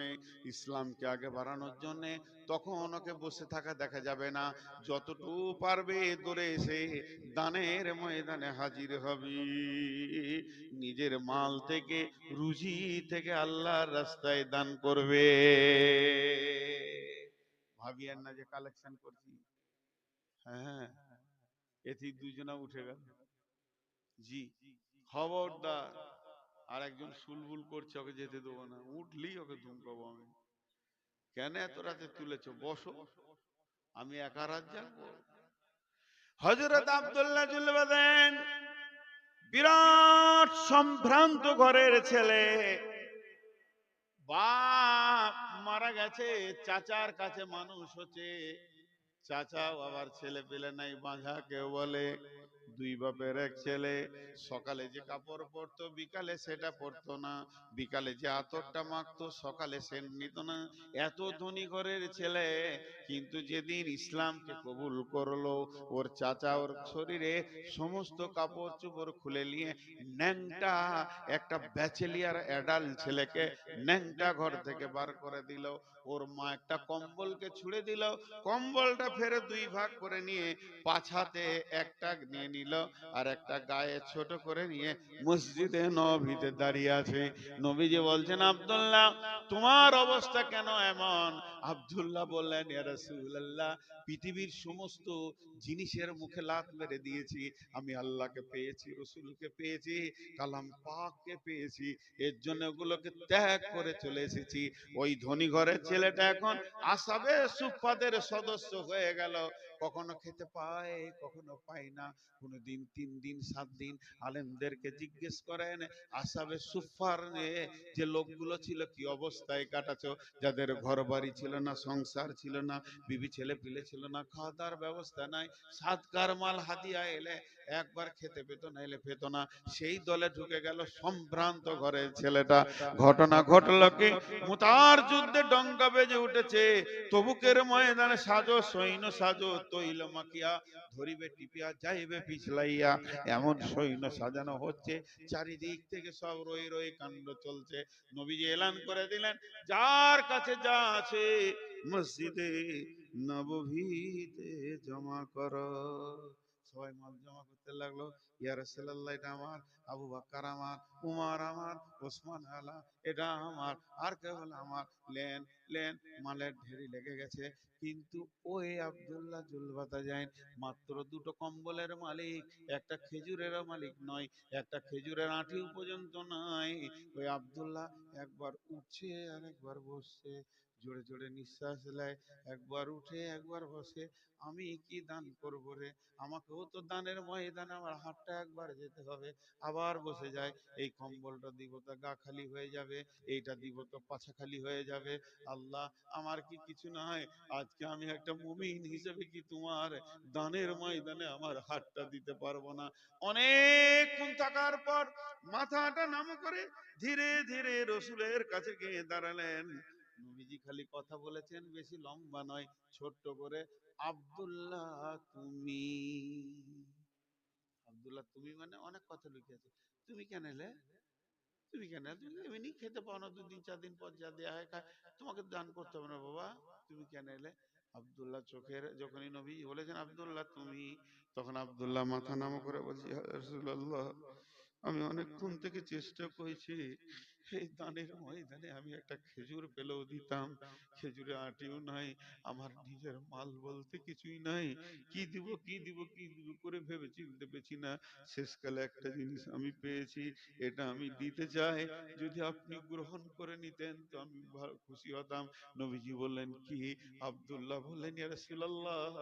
ইসলামকে আগে বাড়ানোর জন্য, তখন ওকে বসে থাকা দেখা যাবে না। যতটুকু পারবে দৌড়ে এসে দানের ময়দানে হাজির হবে। নিজের মাল থেকে, রুজি থেকে আল্লাহর রাস্তায় দান করবে। ভাবিয়েন না যে কালেকশন করছি। হ্যাঁ, এটি দুজনা উঠে গেল। জি, খবরদার। আর একজন সুলবুল করছে, ওকে যেতে দেবো না, উঠলেই ওকে ধুমকাবো আমি। কেন এত রাতে তুলেছো? বসো, আমি একা রাত জাগবো? হযরত আব্দুল্লাহ জুলবাদেন বিরাট সম্ভ্রান্ত ঘরের ছেলে, বাপ মারা গেছে, চাচার কাছে মানুষ হচ্ছে। চাচাও আবার ছেলে পেলে নাই, বাঁঝা কেউ বলে। দুই বাপের এক ছেলে, সকালে যে কাপড় পরতো বিকালে সেটা পরতো না, বিকালে যে আতরটা মাখতো সকালে সেন্ট নিত না। এত ধনী ঘরের ছেলে, কিন্তু যেদিন ইসলামকে কবুল করলো, ওর চাচা ওর শরীরে সমস্ত কাপড় চোপড় খুলে নিয়ে ন্যাংটা একটা ব্যাচেলিয়ার অ্যাডাল্ট ছেলেকে ন্যাংটা ঘর থেকে বার করে দিল। ওর মা একটা কম্বলকে ছুঁড়ে দিল, কম্বলটা ফেরে দুই ভাগ করে নিয়ে পাছাতে একটা নিয়ে নিল, আর একটা গায়ে ছোট করে নিয়ে মসজিদে নববীতে দাঁড়িয়ে আছে। নবীজি বলছেন, আব্দুল্লাহ তোমার অবস্থা কেন এমন? আব্দুল্লাহ বললেন, ইয়া রাসূলুল্লাহ, পৃথিবীর সমস্ত জিনিসের মুখে লাত মেরে দিয়েছি, আমি আল্লাহকে পেয়েছি, রসুলকে পেয়েছি, কালাম পাককে পেয়েছি, এর জন্য ওগুলোকে ত্যাগ করে চলে এসেছি। ওই ধনী ঘরের ছেলেটা এখন আসাবে সুফফাদের সদস্য হয়ে গেল। কখনো খেতে পায়, কখনো পায় না। কোনদিন 3 দিন 7 দিন আলেমদেরকে জিজ্ঞেস করেন, আসাবে সুফফার যে লোকগুলো ছিল কি অবস্থায় কাটাছো, যাদের ঘর বাড়ি ছিল না, সংসার ছিল না, বিবি ছেলে পিলে ছিল না, খাওয়া দাওয়ার ব্যবস্থা নাই, সাদকার মাল হাদিয়া এলে একবার খেতে পেত না, এলে পেত না, সেই দলে ঢুকে গেল সম্ভ্রান্ত ঘরের ছেলেটা। ঘটনা ঘটল কি, মুতার যুদ্ধে ডঙ্কা বেজে উঠেছে, তবুকের ময়দানে সাজো সৈন্য সাজো, তৈল মাখিয়া ধরিবে টিপিয়া যাইবে পিছলাইয়া, এমন সৈন্য সাজানো হচ্ছে, চারিদিক থেকে সব রই রই কাণ্ড চলছে। নবীজি এলান করে দিলেন, যার কাছে যা আছে মসজিদে নববীতে জমা করো। সবাই মাল জমা করতে লাগলো। ইয়া রাসূলুল্লাহ, এটা আমার, আবু বকর আমার, উমর আমার, ওসমান আলা, এটা আমার, আর কেউ হলো আমার, লেন লেন, মালের ঢেরি লেগে গেছে। কিন্তু ওই আব্দুল্লাহ জুলবাতাজাইন মাত্র দুটো কম্বলের মালিক, একটা খেজুরেরও মালিক নয়, একটা খেজুরের আঁটিও পর্যন্ত নাই। ওই আব্দুল্লাহ একবার উঠছে আর একবার বসছে, জোরে জোরে নিঃশ্বাস নেয়, একবার উঠে একবার বসে। আমি কি দান করব রে? আমাকেও তো দানের ময়দানে আমার হাতটা একবার যেতে হবে। আবার বসে যায়, এই কম্বলটা দিব তো গা খালি হয়ে যাবে, এইটা দিব তো পাছা খালি হয়ে যাবে। আল্লাহ, আমার কি কিছু নাই? আজকে আমি একটা মুমিন হিসেবে কি তোমার দানের ময়দানে আমার হাতটা দিতে পারবো না? অনেকক্ষণ থাকার পর মাথাটা নাম করে ধীরে ধীরে রসুলের কাছে গিয়ে দাঁড়ালেন। নবীজি খালি কথা বলেছেন, বেশি লম্বা নয়, ছোট্ট করে, আব্দুল্লাহ তুমি। আব্দুল্লাহ তুমি মানে অনেক কথা লুকিয়ে আছে। তুমি কেন এলে? তুমি কেন এলে? তুমি এমনি খেতে পাও না, 2 দিন 4 দিন পর যা দেয়া হয় খায়, তোমাকে দান করতে হবে না বাবা, তুমি কেন এলে? আব্দুল্লাহ চোখের, যখনই নবী বলেছেন আব্দুল্লাহ তুমি, তখন আব্দুল্লাহ মাথা নামা করে বলছি, ইয়া রাসূলুল্লাহ, আমি অনেকক্ষণ থেকে চেষ্টা করেছি, এই দানের ময়দানে আমি একটা খেজুর পেলেও দিতাম, খেজুরে আটিও নাই, আমার নিজের মাল বলতে কিছুই নাই, কি দিব কি দিব কি দিব করে ভেবে চিনতে পেরেছি না। শেষকালে একটা জিনিস আমি পেয়েছি, এটা আমি দিতে চাই, যদি আপনি গ্রহণ করে নিতেন তো আমি খুশি হতাম। নবীজি বললেন কি? আব্দুল্লাহ বললেন, ইয়া রাসূলুল্লাহ,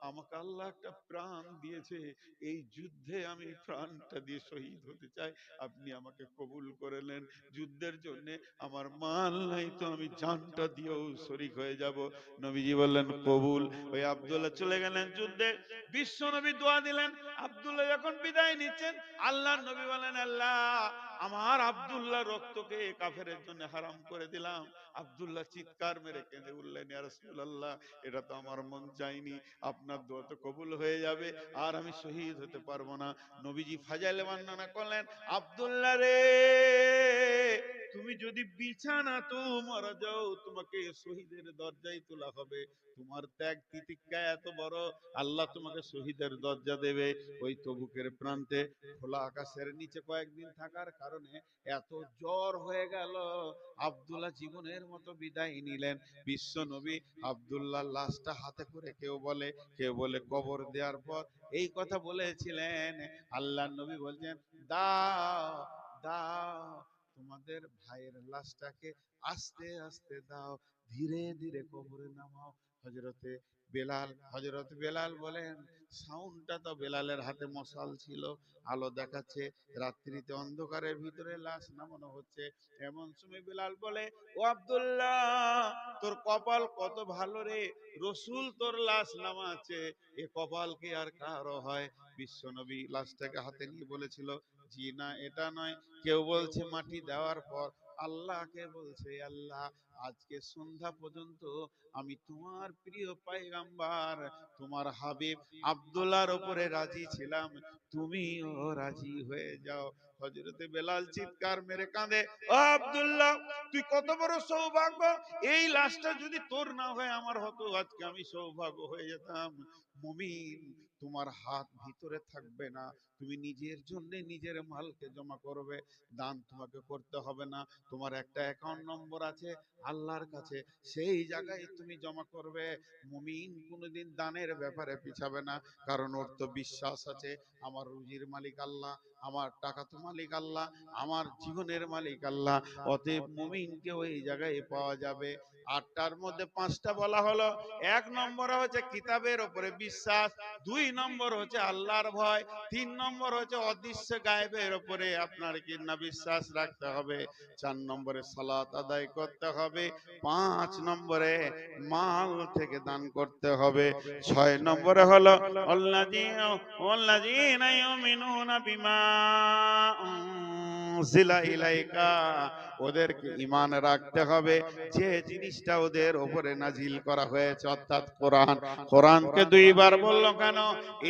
আমাকে আল্লাহ একটা প্রাণ দিয়েছে, এই যুদ্ধে আমি প্রাণটা দিয়ে শহীদ হতে চাই, আপনি আমাকে কবুল করে নেন। যুদ্ধের জন্য আমার মাল নাই তো আমি জানটা দিয়েও শরীক হয়ে যাব। নবীজি বললেন কবুল। ওই আব্দুল্লাহ চলে গেলেন যুদ্ধে। বিশ্ব নবী দোয়া দিলেন। আব্দুল্লাহ যখন বিদায় নিচ্ছেন, আল্লাহর নবী বলেন, আল্লাহ, আমার আব্দুল্লাহ রক্তকে কাফেরের জন্য হারাম করে দিলাম। আব্দুল্লাহ চিৎকার মেরে কেঁদে উঠলেন, ইয়া রাসূলুল্লাহ, এটা তো আমার মন চাইনি, আপনার দোয়া তো কবুল হয়ে যাবে, আর আমি শহীদ হতে পারবো না। নবীজি ফাজাইলে বর্ণনা করলেন, আব্দুল্লাহ রে, তুমি যদি বিছানাতেও মারা যাও, তোমাকে শহীদের দরজায় তোলা হবে। তোমার ত্যাগ তিতিক্ষা এত বড়, আল্লাহ তোমাকে শহীদের দরজা দেবে। ওই তবুকের প্রান্তে খোলা আকাশের নিচে কয়েকদিন থাকার কারণে এত জ্বর হয়ে গেল, আব্দুল্লাহ জীবনের মতো বিদায় নিলেন। বিশ্ব নবী আব্দুল্লাহ লাশটা হাতে করে, কেউ বলে কবর দেওয়ার পর এই কথা বলেছিলেন। আল্লাহ নবী বলছেন, দাও দাও, তোমাদের ভাইয়ের লাশটাকে আস্তে আস্তে দাও, ধীরে ধীরে কবরে নামাও। হযরত বেলাল বলেন, সাউন্ডটা তো বেলালের হাতে মশাল ছিল, আলো দেখাচ্ছে, রাত্রিতে অন্ধকারের ভিতরে লাশ নামানো হচ্ছে। এমন সময় বেলাল বলে, ও আব্দুল্লাহ, তোর কপাল কত ভালো রে, রসুল তোর লাশ নামাচ্ছে, এ কপাল কি আর কারো হয়? বিশ্বনবী লাশটাকে হাতে নিয়ে বলেছিল, জি না, এটা নয়। কেউ বলছে মাটি দেওয়ার পর আল্লাহকে বলছে, আল্লাহ, আজকে সন্ধ্যা পর্যন্ত আমি তোমার প্রিয় পয়গম্বর, তোমার হাবিব আব্দুল্লাহর উপরে রাজি ছিলাম, তুমিও রাজি হয়ে যাও। হযরতে বেলাল চিৎকার মেরে কাঁদে, ও আব্দুল্লাহ, তুই কত বড় সৌভাগ্য, এই লাশটা যদি তোর না হয় আমার হতো, আজকে আমি সৌভাগ্য হয়ে যেতাম। মুমিন, তোমার হাত ভিতরে থাকবে না, তুমি নিজের জন্য নিজের মালকে জমা করবে, দান তোমাকে করতে হবে না। তোমার একটা অ্যাকাউন্ট নম্বর আছে আল্লাহর কাছে, সেই জায়গায় তুমি জমা করবে। মুমিন কোনোদিন দানের ব্যাপারে পিছাবে না, কারণ ওর তো বিশ্বাস আছে আমার রুজির মালিক আল্লাহ, আমার টাকা তো মালিক আল্লাহ, আমার জীবনের মালিক আল্লাহ। অতএব মুমিনকে ওই জায়গায় পাওয়া যাবে। আটটার মধ্যে পাঁচটা বলা হলো। এক নম্বরে হচ্ছে কিতাবের উপরে বিশ্বাস, দুই নম্বর হচ্ছে আল্লাহর ভয়, তিন নম্বর হচ্ছে অদৃশ্য গায়েবের উপরে আপনার কি না বিশ্বাস রাখতে হবে, চার নম্বরে সালাত আদায় করতে হবে, পাঁচ নম্বরে মাল থেকে দান করতে হবে, ছয় নম্বরে হলো আল্লাযীনা ইউমিনুনা বিমা উনজিলা ইলাইকা, ওদেরকে ঈমান রাখতে হবে যে জিনিসটা ওদের উপরে নাজিল করা হয়েছে, অর্থাৎ কোরআন। কোরআনকে দুইবার বললো কেন?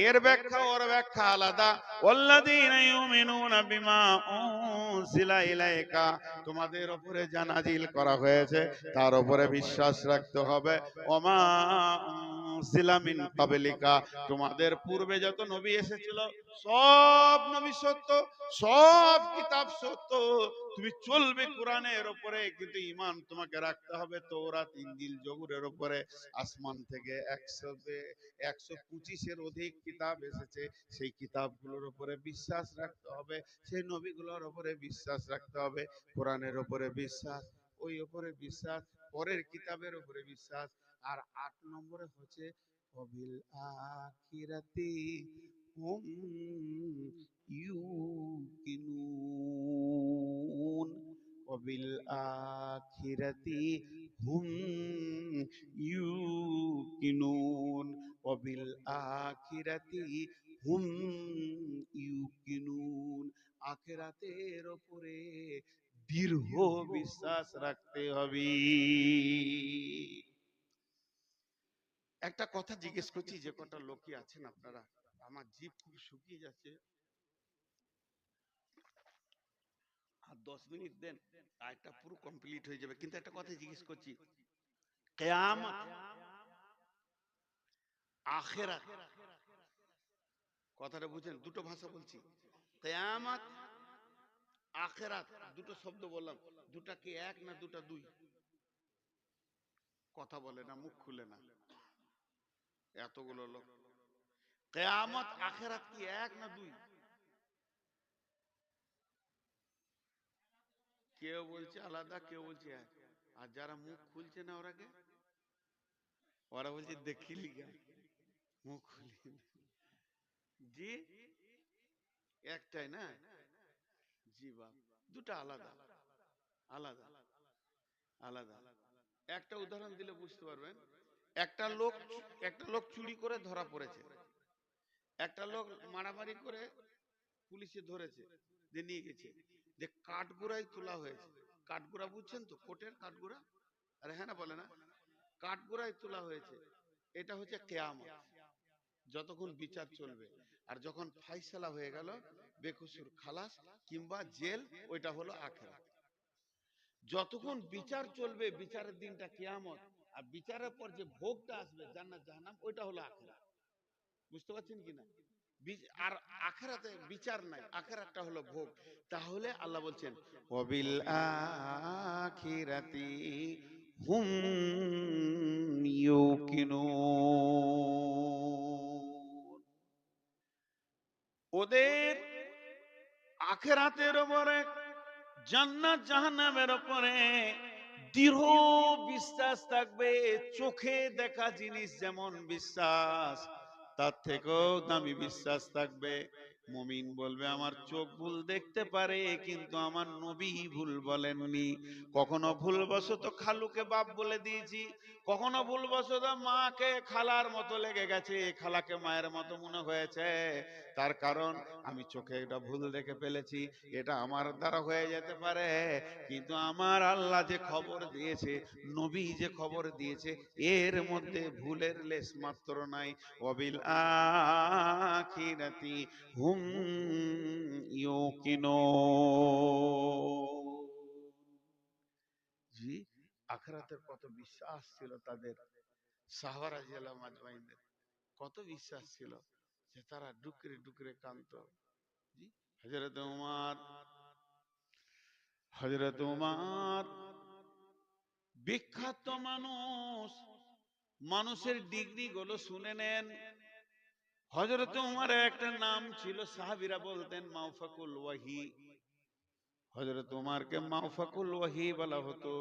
এর ব্যাখ্যা ওর ব্যাখ্যা আলাদা। আল্লাযীনা ইউমিনুনা বিমা উনজিলা ইলাইকা, তোমাদের উপরে যা নাজিল করা হয়েছে তার উপরে বিশ্বাস রাখতে হবে। ওমা উনজিলা মিন ক্বাবলিকা, তোমাদের পূর্বে যত নবী এসেছিল সব নবী সত্য, সব কিতাব সত্য, তুমি চলবে কোরআনের উপরে, কিন্তু ঈমান তোমাকে রাখতে হবে তওরাত, ইনজিল, জবুরের উপরে। আসমান থেকে 125-এর অধিক কিতাব এসেছে, সেই কিতাবগুলোর উপরে বিশ্বাস রাখতে হবে, সেই নবীগুলোর উপরে বিশ্বাস রাখতে হবে, কোরআনের উপরে বিশ্বাস, ওই উপরে বিশ্বাস, পরের কিতাবের উপরে বিশ্বাস। আর 8 নম্বরে হচ্ছে ওয়াবিল আখিরাতি হুম ইউকিনুন, ওয়াবিল আখিরাতি হুম ইউকিনুন, ওয়াবিল আখিরাতি হুম ইউকিনুন, আখিরাতের উপরে দৃঢ় বিশ্বাস রাখতে হবে। একটা কথা জিজ্ঞেস করছি, যে কটা লোকই আছেন আপনারা, আমার জিভ খুব শুকিয়ে যাচ্ছে, আর 10 মিনিট দেন, একটা পুরো কমপ্লিট হয়ে যাবে। কিন্তু একটা কথা জিজ্ঞেস করছি, কিয়ামত, আখিরাত, কথাটা বুঝেন? দুটো ভাষা বলছি, কিয়ামত আখেরাত, দুটো শব্দ বললাম, দুটা কি এক না দুটা দুই? কথা বলে না, মুখ খুলে না এতগুলো লোক। কিয়ামত আখেরাত কি এক না দুই? কেউ বলছে আলাদা, কেউ বলছে এক। আর যারা মুখ খুলছে না ওরা কে? ওরা বলছে দেখি লিগা, মুখ খুলি। জি, একটাই না? জি বাপ, দুটা আলাদা আলাদা আলাদা। একটা উদাহরণ দিলে বুঝতে পারবেন। একটা লোক, একটা লোক চুরি করে ধরা পড়েছে, একটা লোক মারামারি করে পুলিশে ধরেছে, যে নিয়ে গেছে, যে কাঠগোড়ায় তোলা হয়েছে। কাঠগোড়া বুঝছেন তো, কোটের কাঠগোড়া? আরে হ্যাঁ না, বলে না, কাঠগোড়ায় তোলা হয়েছে। এটা হচ্ছে কিয়ামত, যতক্ষণ বিচার চলবে। আর যখন ফাইসালা হয়ে গেল, বেকসুর খালাস কিংবা জেল, ওইটা হলো আখিরাত। যতক্ষণ বিচার চলবে, বিচারের দিনটা কিয়ামত। আর বিচারের পর যে ভোগটা আসবে জান্নাত জাহান্নাম, ওইটা হলো আখিরাত। বুঝতে পারছেন কিনা? আর আখিরাতে বিচার নাই, আখিরাতটা হলো ভোগ। তাহলে আল্লাহ বলছেন ওয়াবিল আখিরাতি হুম ইউকিনুন। ওদের আখিরাতের উপরে, জান্নাত জাহান্নামের উপরে দৃঢ় বিশ্বাস থাকবে। চোখে দেখা জিনিস যেমন বিশ্বাস, তার থেকেও দামি বিশ্বাস থাকবে। মুমিন বলবে আমার চোখ ভুল দেখতে পারে, কিন্তু আমার নবী ভুল বলেননি। কখনো ভুলবশত খালুকে বাপ বলে দিয়েছি, কখনো ভুলবশত মাকে খালার মতো লেগে গেছে, খালাকে মায়ের মতো মনে হয়েছে। তার কারণ আমি চোখে এটা ভুল দেখে ফেলেছি, এটা আমার দ্বারা হয়ে যেতে পারে। কিন্তু আমার আল্লাহ যে খবর দিয়েছে, নবী যে খবর দিয়েছে, এর মধ্যে ভুলের লেশ মাত্র নাই। ওয়াবিল আখিরাতি হুম ইউকিনুন। জি, আখিরাতের কত বিশ্বাস ছিল তাদের, সাহাবা রাদিয়াল্লাহু আজমাইনদের কত বিশ্বাস ছিল, যে তারা ডুকরে ডুকরে কাঁদত। জি, হযরত ওমর, হযরত ওমর বিখ্যাত মানুষ, মানুষের ডিগ্রি গুলো শুনে নেন। হযরত ওমরের একটা নাম ছিল, সাহাবীরা বলতেন মাওফাকুল ওয়াহি। হযরত ওমরকে মাওফাকুল ওয়াহি বলা হতো।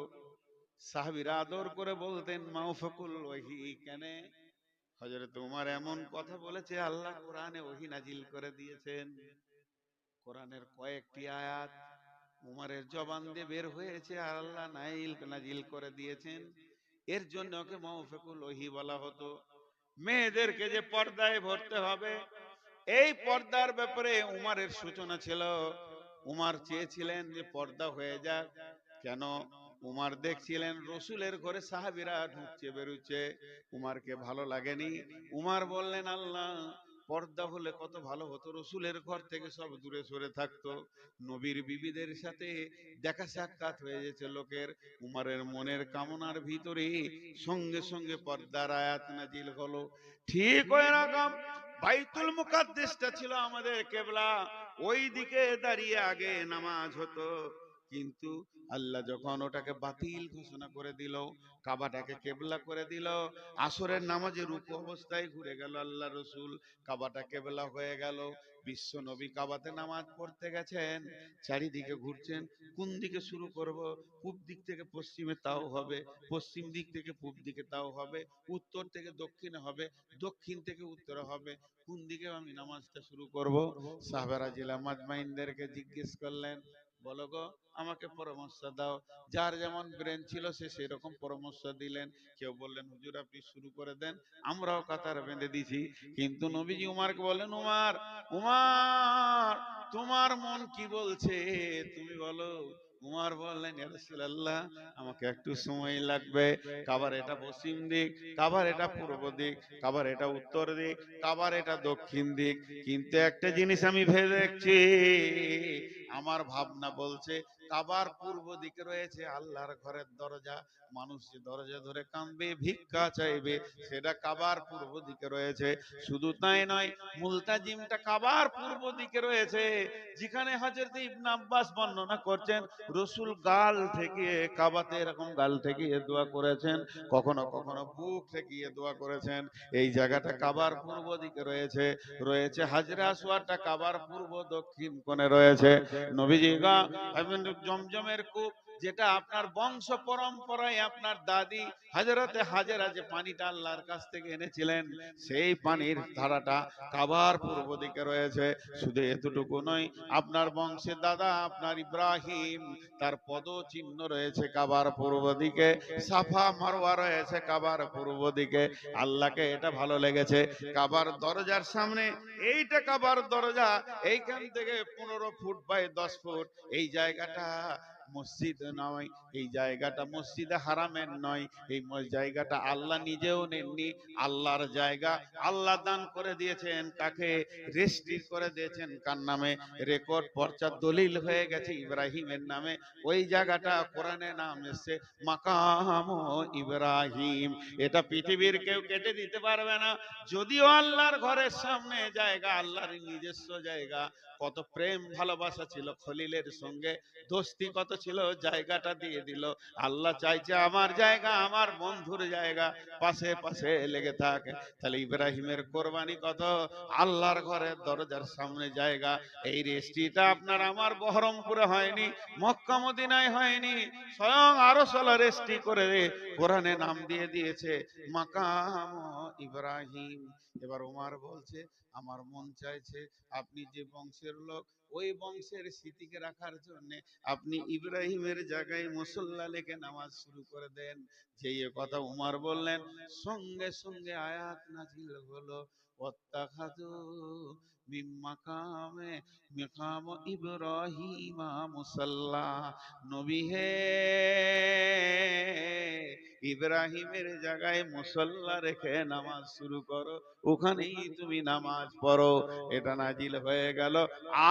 সাহাবীরা আদর করে বলতেন মাওফাকুল ওয়াহি। কেন? হযরত ওমর এমন কথা বলেছে, আল্লাহ কোরআনে ওহী নাজিল করে দিয়েছেন। কোরআনের কয়েকটি আয়াত উমরের জবান দিয়ে বের হয়েছে, আর আল্লাহ নাজিল করে দিয়েছেন। এর জন্য ওকে মাওফাকুল ওহী বলা হতো। মেয়েদেরকে যে পর্দায় ভরতে হবে, এই পর্দার ব্যাপারে উমরের সূচনা ছিল। উমর চেয়েছিলেন যে পর্দা হয়ে যাক। কেন? উমর দেখছিলেন রসুলের ঘরে সাহাবীরা ঢুকছে বেরুচ্ছে, উমরকে ভালো লাগেনি। উমর বললেন আল্লাহ, পর্দা হলে কত ভালো হতো, রসুলের ঘর থেকে সব দূরে সরে থাকতো, নবীর বিবিদের সাথে দেখা সাক্ষাৎ হয়ে যেত লোকের। উমরের মনের কামনার ভিতরে সঙ্গে সঙ্গে পর্দার আয়াত নাজিল হলো। ঠিক ওই রকম বাইতুল মুকাদ্দাসটা ছিল আমাদের কিবলা, ওই দিকে দাঁড়িয়ে আগে নামাজ হতো। কিন্তু আল্লাহ যখন ওটাকে বাতিল ঘোষণা করে দিল, কাবাটাকে কেবলা করে দিল, আসরের নামাজে রুকু অবস্থায় ঘুরে গেল আল্লাহ রসুল, কাবাটা কেবলা হয়ে গেল। বিশ্ব নবী কাবাতে নামাজ পড়তে গেছেন, চারিদিকে ঘুরছেন, কোন দিকে শুরু করব? পূব দিক থেকে পশ্চিমে তাও হবে, পশ্চিম দিক থেকে পূব দিকে তাও হবে, উত্তর থেকে দক্ষিণে হবে, দক্ষিণ থেকে উত্তরে হবে, কোন দিকে আমি নামাজটা শুরু করব? সাহাবারা জিলা মাজমাইনদেরকে জিজ্ঞেস করলেন, বলো গো, আমাকে পরামর্শ দাও। যার যেমন ব্রেন ছিল সে সেরকম পরামর্শ দিলেন। কেউ বললেন হুজুর আপনি শুরু করে দেন, আমরাও কাতার বেঁধে দিছি। কিন্তু নবীজি উমারকে বলেন, উমার, উমার তোমার মন কি বলছে তুমি বলো। উমার বললেন, ইয়া রাসূলুল্লাহ, আমাকে একটু সময় লাগবে। কাবার এটা পশ্চিম দিক, কাবার এটা পূর্ব দিক, কাবার এটা উত্তর দিক, কাবার এটা দক্ষিণ দিক। কিন্তু একটা জিনিস আমি ভেবে দেখছি, আমার ভাবনা বলছে কাবার পূর্ব দিকে রয়েছে আল্লাহর ঘরের দরজা। মানুষ যে দরজা ধরে কাঁদবে, ভিক্ষা চাইবে, সেটা কাবার পূর্ব দিকে রয়েছে। শুধু তাই নয়, মুলতাজিমটা কাবার পূর্ব দিকে রয়েছে, যেখানে হযরত ইবনে আব্বাস বর্ণনা করছেন রসুল গাল থেকে কাবাতে এরকম গাল থেকে দোয়া করেছেন, কখনো কখনো বুক থেকে দোয়া করেছেন। এই জায়গাটা কাবার পূর্ব দিকে রয়েছে। রয়েছে হাজরা আসওয়াদটা কাবার পূর্ব দক্ষিণ কোণে রয়েছে। নবীজি গা জমজমের কূপ, যেটা আপনার বংশ পরম্পরায় আপনার দাদি হযরতে হাজেরা যে পানিটা আল্লাহর কাছ থেকে এনেছিলেন, সেই পানির ধারাটা কাবার পূর্ব দিকে রয়েছে। শুধু এতটুকু নয়, আপনার বংশের দাদা আপনার ইব্রাহিম, তার পদ চিহ্ন রয়েছে কাবার পূর্ব দিকে, সাফা মারওয়া রয়েছে কাবার পূর্ব দিকে। আল্লাহকে এটা ভালো লেগেছে। কাবার দরজার সামনে, এইটা কাবার দরজা, এইখান থেকে 15 ফুট বাই 10 ফুট, এই জায়গাটা মসজিদ নয়, এই জায়গাটা মসজিদে হারামের নয়, এই জায়গাটা আল্লাহ নিজেও নেননি, আল্লাহর জায়গা। আল্লাহ দান করে দিয়েছেন কাকে? রেজিস্ট্রি করে দিয়েছেন কার নামে? রেকর্ড পর্চা দলিল হয়ে গেছে ইব্রাহিমের নামে। ওই জায়গাটা কোরআনে নাম এসেছে মাকাম ইব্রাহিম। এটা পৃথিবীর কেউ কেটে দিতে পারবে না। যদিও আল্লাহর ঘরের সামনে জায়গা, আল্লাহর নিজস্ব জায়গা, কত প্রেম ভালোবাসা ছিল খলিলের সঙ্গে, দোস্তি কত ছিল, জায়গাটা দিয়ে দিল। আল্লাহ চাইছে আমার জায়গা, আমার বন্ধুর জায়গা পাশে পাশে লেগে থাকে। তাহলে ইব্রাহিমের কোরবানি কত? আল্লাহর ঘরের দরজার সামনে জায়গা। এই রেস্ট্রিটা আপনার আমার বহরমপুরে হয়নি, মক্কা মদিনায় হয়নি, স্বয়ং আরশালা রেস্ট্রি করে কোরআনে নাম দিয়ে দিয়েছে মাকাম ইব্রাহিম। এবার ওমর বলছে আমার মন চাইছে আপনি যে বংশের লোক, ওই বংশের স্মৃতিকে রাখার জন্য আপনি ইব্রাহিমের জায়গায় মুসল্লা লেখে নামাজ শুরু করে দেন। যে কথা উমর বললেন, সঙ্গে সঙ্গে আয়াত নাজিল হলো ওয়াত্তাখাযু মিন মাকাম ইব্রাহিমা মুসাল্লা। নবী হে, ইব্রাহিমের জায়গায় মুসল্লা রেখে নামাজ শুরু করো, ওখানেই তুমি নামাজ পড়ো। এটা নাজিল হয়ে গেল।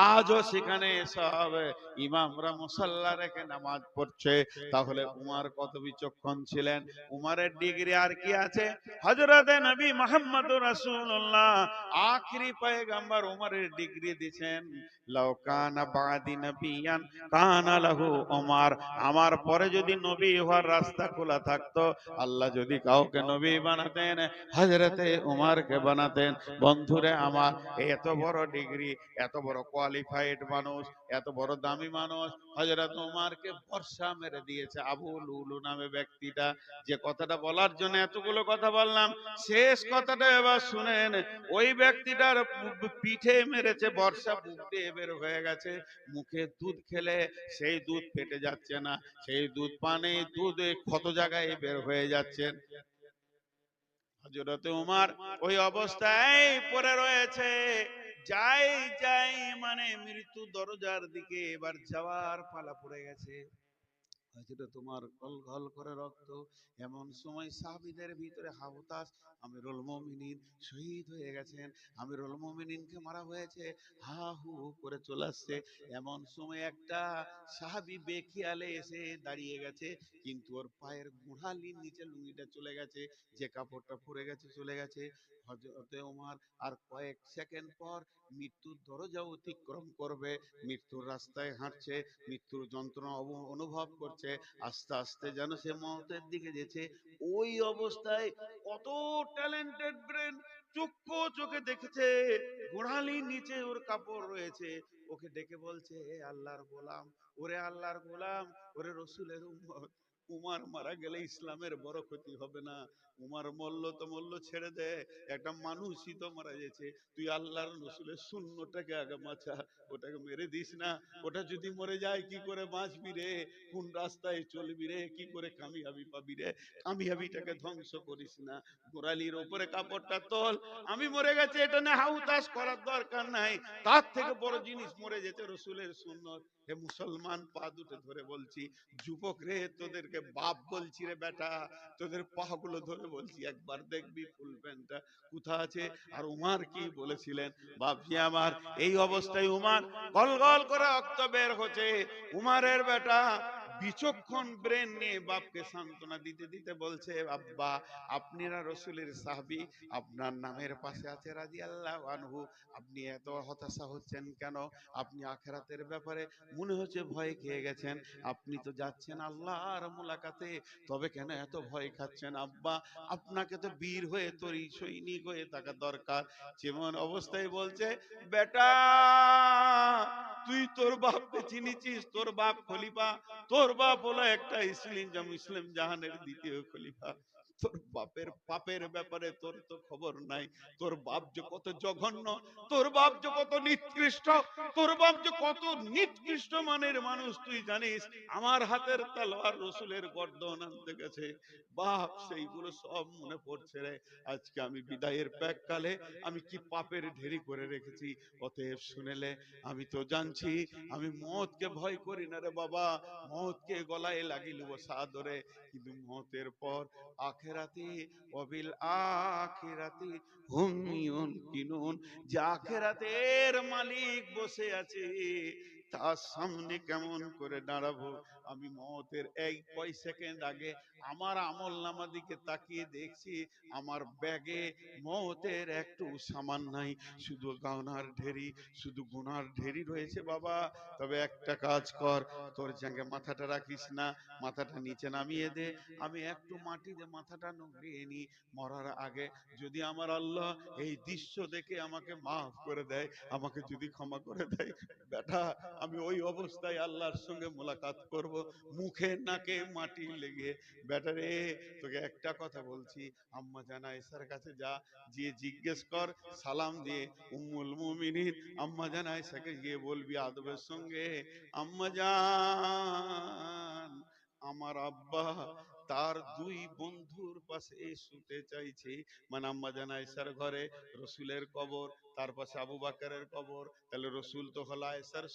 আজও সেখানে সব ইমামরা মুসল্লা রেখে নামাজ পড়ছে। তাহলে উমর কত বিচক্ষণ ছিলেন! উমরের ডিগ্রি আর কি আছে? হযরতে নবী মুহাম্মদুর রাসূলুল্লাহ আখেরি পয়গম্বর উমরের ডিগ্রি দিবেন, লাউ কানা বাদি নবিয়ান কানা লাহু উমর। আমার পরে যদি নবী হওয়ার রাস্তা খোলা থাকতো, আল্লাহ যদি কাউকে নবী বানাতেন, হযরতে উমরকে বানাতেন। বন্ধুরে আমার, এত বড় ডিগ্রি, এত বড় কোয়ালিফাইড মানুষ, এত বড় দামি মানুষ হযরত উমরকে বর্ষা মেরে দিয়েছে আবু লুলু নামে ব্যক্তিটা। যে কথাটা বলার জন্য এতগুলো কথা বললাম, শেষ কথাটা এবার শুনেন। ওই ব্যক্তিটার পিঠে মেরেছে বর্ষা, বুক দিয়ে বের হয়ে গেছে। মুখে দুধ খেলে সেই দুধ ফেটে যাচ্ছে না, সেই দুধ পানে দুধ ক্ষত জায়গায় বের হয়ে যাচ্ছে। হযরতে উমর ওই অবস্থায় পড়ে রয়েছে। যাই যাই মানে মৃত্যু দরজার দিকে এবার যাওয়ার পালা পড়ে গেছে। তোমার গল করে রক্ত। এমন সময় সাহাবীদের ভিতরে হাওতাস আমিরুল মুমিনিন শহীদ হয়ে গেছেন। আমিরুল মুমিনিনকে মারা হয়েছে, হা হু করে চলে আসছে। এমন সময় একটা সাহাবী বেখিয়ালে এসে দাঁড়িয়ে গেছে, কিন্তু ওর পায়ের গোড়ালির নিচে লুঙ্গিটা চলে গেছে, যে কাপড়টা পরে গেছে চলে গেছে। হযরতে ওমর আর কয়েক সেকেন্ড পর মৃত্যুর দরজা অতিক্রম করবে, মৃত্যুর রাস্তায় হাঁটছে, মৃত্যুর যন্ত্রণা অনুভব করছে, আস্তে আস্তে যেন সে মওতের দিকে যেছে। ওই অবস্থায় কত ট্যালেন্টেড ব্রেন, চক্ষু চোখে দেখেছে গোড়ালির নিচে ওর কাপড় রয়েছে। ওকে ডেকে বলছে আল্লাহর গোলাম, ওরে আল্লাহর গোলাম, ওরে রসুলের উম্মত, উমর মারা গেলে ইসলামের বড় ক্ষতি হবে না। উমর মরল তো মরল, ছেড়ে দে, একটা মানুষই তো মারা গেছে। তুই আল্লাহর রসুলের শূন্যটাকে আগে বাঁচা, ওটাকে মেরে দিস না। ওটা যদি মরে যায় কি করে বাঁচবি রে? কোন রাস্তায় চলবি রে? কি করে কামিয়াবি পাবি রে? কামিয়াবিটাকে ধ্বংস করিস না। গোড়ালির ওপরে কাপড়টা তোল। আমি মরে গেছি এটা না হাউতাস করার দরকার নাই, তার থেকে বড় জিনিস মরে যেতে রসুলের সুন্নত। হে মুসলমান, পা দুটো ধরে বলছি, যুবক রে, তোদেরকে ছেলেকে বাপ বলছি রে বেটা, তোদের পাগুলো ধরে বলছি একবার দেখবি ফুল প্যান্টটা কোথা আছে। আর উমার কি বলেছিলেন বাপজি আমার, এই অবস্থায় উমার গল গল করে রক্ত বের হচ্ছে। উমারের বেটা বিচক্ষণ ব্রেন নিয়ে বাপকে সান্ত্বনা দিতে দিতে বলছে, আব্বা আপনারা রসুলের সাহাবী, আপনার নামের পাশে আছে রাদিয়াল্লাহু আনহু, আপনি এত হতাশা হচ্ছেন কেন? আপনি আখিরাতের ব্যাপারে মনে হচ্ছে ভয় খেয়ে গেছেন, আপনি তো যাচ্ছেন আল্লাহর মুলাকাতে, তবে কেন এত ভয় খাচ্ছেন আব্বা? আপনাকে তো বীর হয়ে তরি সৈনিক হয়ে থাকা দরকার। যেমন অবস্থায় বলছে, বেটা তুই তোর বাপকে চিনিছিস? তোর বাপ খলিফা, তোর বাপ হলো একটা ইসলাম জাহানের দ্বিতীয় খলিফা। তোর বাপের পাপের ব্যাপারে তোর তো খবর নাই। তোর বাপ যে কত জঘন্য, তোর বাপ যে কত নিকৃষ্ট, তোর বাপ যে কত নিকৃষ্ট মানের মানুষ তুই জানিস? আমার হাতের তলোয়ার রসুলের গর্দন আনতে গেছে। বাপ সেইগুলো সব মনে পড়ছে রে। আজকে আমি বিদায়ের প্যাককালে আমি কি পাপের ঢেরি করে রেখেছি। অতএব শুনেলে আমি তো জানছি আমি মওতকে ভয় করি না রে বাবা, মওতকে গলায় লাগিলব সাদরে, কিন্তু মওতের পর আখিরাতে ওয়াবিল আখিরাতি হুম ইউনকিনুন, যে আখিরাতের মালিক বসে আছে তার সামনে কেমন করে দাঁড়াবো? আমি মওতের এই কয় সেকেন্ড আগে আমার আমল নামা দিকে তাকিয়ে দেখছি, আমার ব্যাগে মওতের একটু সামান নাই, শুধু গানার ঢেরি, শুধু গুনার ঢেরি রয়েছে বাবা। তবে একটা কাজ কর, তোর জায়গায় মাথাটা রাখিস না, মাথাটা নিচে নামিয়ে দে, আমি একটু মাটিতে মাথাটা নুড়িয়ে নি। মরার আগে যদি আমার আল্লাহ এই দৃশ্য দেখে আমাকে মাফ করে দেয়, আমাকে যদি ক্ষমা করে দেয়, বেটা আমি ওই অবস্থায় আল্লাহর সঙ্গে মোলাকাত করব, মুখে নাকে মাটি লেগে। বেটা রে, তোকে একটা কথা বলছি, আম্মা জান আয়েশার কাছে যা, গিয়ে জিজ্ঞেস কর, সালাম দিয়ে উম্মুল মুমিনিন আম্মা জান আয়েশাকে গিয়ে বলবি আদবের সঙ্গে, আম্মা জান আমার আব্বা তার দুই বন্ধুর পাশে শুতে চাইছে। মানে আম্মা জান আয়েশার ঘরে রসুলের কবর, তার পাশে আবু বাকারের কবর, তাহলে রসুল তো হলো আয়েশার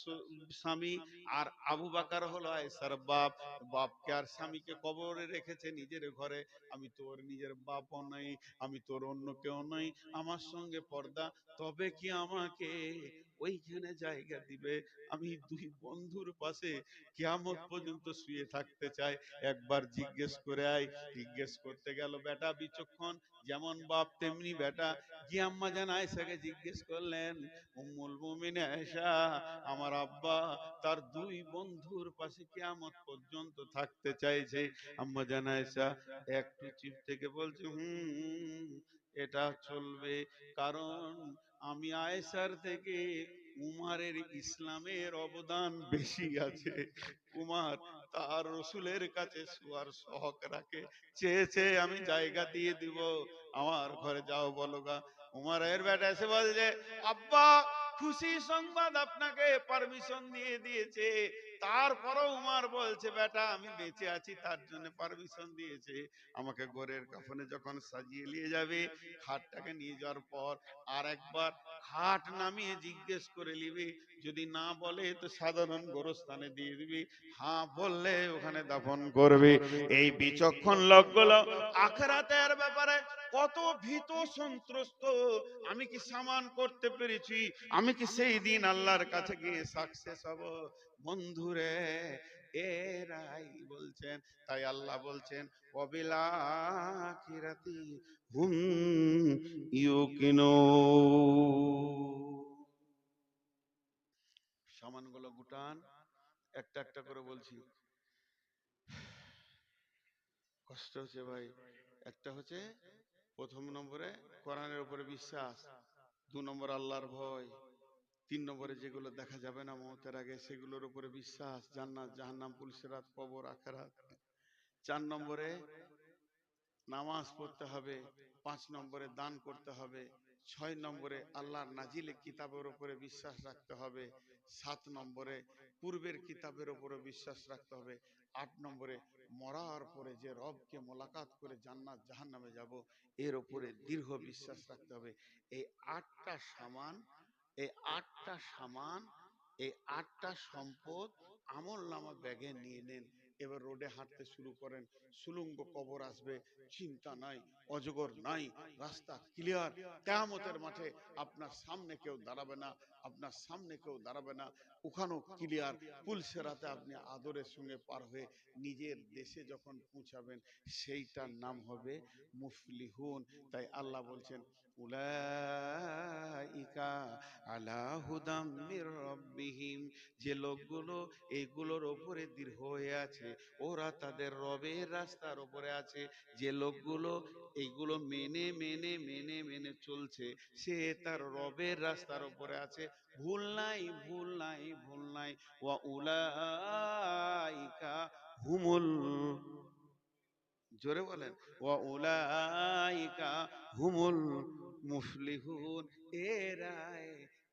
স্বামী, আর আবু বাকার হলো আয়েশার বাপ। বাপকে আর স্বামীকে কবরে রেখেছে নিজের ঘরে। আমি তোর নিজের বাপও নই, আমি তোর অন্য কেউ নই, আমার সঙ্গে পর্দা, তবে কি আমাকে ওইখানে জায়গা দিবে? আমি দুই বন্ধুর পাশে কিয়ামত পর্যন্ত শুয়ে থাকতে চাই, একবার জিজ্ঞেস করে আয়। জিজ্ঞেস করতে গেল বেটা বিচক্ষণ, যেমন বাপ তেমনি বেটা, গিয়ে আম্মা জান আয়েশাকে জিজ্ঞেস করলেন, উম্মুল মুমিন আয়েশা আমার আব্বা তার দুই বন্ধুর পাশে কিয়ামত পর্যন্ত থাকতে চাইছে। আম্মা জান আয়েশা একটু চিপ থেকে বলছে, এটা চলবে, কারণ আমি আয়েশার থেকে উমারের ইসলামের অবদান বেশি আছে। উমার তার রসুলের কাছে শোয়ার শখ রাখে, চেয়েছে আমি জায়গা দিয়ে দিব, আমার ঘরে যাও বলো গা। উমারের বেটা এসে বলছে, আব্বা খুশি সংবাদ, আপনাকে পারমিশন দিয়ে দিয়েছে। তারপরও উমার বলছে, বেটা আমি বেঁচে আছি তার জন্য পারমিশন দিয়েছে। আমাকে গোরের কাফনে যখন সাজিয়ে নিয়ে যাবে, খাটটাকে নিয়ে যাওয়ার পর আর একবার খাট নামিয়ে জিজ্ঞেস করে নিবি, যদি না বলে তো সাধারণ গোরস্থানে দিয়ে দিবি, হ্যাঁ বললে ওখানে দাফন করবে। এই বিচক্ষণ লোকগুলো আখিরাতের ব্যাপারে কত ভীত সন্ত্রস্ত, আমি কি সামান করতে পেরেছি? আমি কি সেই দিন আল্লাহর কাছে গিয়ে সাকসেস হব? বন্ধুরে, এরাই বলছেন। তাই আল্লাহ বলছেন, ওয়াবিল আখিরাতি হুম ইউকিনুন। সামানগুলো গুটান, একটা একটা করে বলছি। কষ্ট হচ্ছে ভাই। একটা হচ্ছে প্রথম নম্বরে কোরআনের উপরে বিশ্বাস, 2 নম্বর আল্লাহর ভয়, 3 নম্বরে যেগুলো দেখা যাবে না মওতের আগে সেগুলোর উপরে বিশ্বাস, জান্নাত জাহান্নাম পুলসিরাত কবর আখিরাত। 4 নম্বরে নামাজ পড়তে হবে, 5 নম্বরে দান করতে হবে, 6 নম্বরে আল্লাহর নাজিলে কিতাবের উপরে বিশ্বাস রাখতে হবে, 7 নম্বরে পূর্বের কিতাবের উপরে বিশ্বাস রাখতে হবে, 8 নম্বরে মরার পরে যে রবকে মোলাকাত করে জান্নাত জাহান্নামে যাব এর উপরে দৃঢ় বিশ্বাস রাখতে হবে। এই 8টা সামান, এই 8টা সামান, এই 8টা সম্পদ আমল নামা ব্যাগে নিয়ে নেন। এবার রোডে হাঁটতে শুরু করেন, সুলুঙ্গ কবর আসবে, চিন্তা নাই, অজগর নাই, রাস্তা ক্লিয়ার। কিয়ামতের মাঠে আপনার সামনে কেউ দাঁড়াবে না, আপনার সামনে কেউ দাঁড়াবে না, ওখানেও ক্লিয়ার। পুলসেরাতে আপনি আদরের সঙ্গে পার হয়ে নিজের দেশে যখন পৌঁছাবেন, সেইটার নাম হবে মুফলিহুন। তাই আল্লাহ বলছেন, উলাইকা আলা হুদাম মির রাব্বিহিম, যে লোকগুলো এইগুলোর ওপরে দৃঢ় হয়ে আছে, ওরা তাদের রবের রাস্তার ওপরে আছে। যে লোকগুলো এইগুলো মেনে মেনে মেনে মেনে চলছে, সে তার রবের রাস্তার ওপরে আছে। ভুল নাই, ভুল নাই, ভুল নাই। ওয়া উলাইকা হুমুল, জোরে বলেন, ওয়া উলাইকা হুমুল মুফলিহুন, এরাই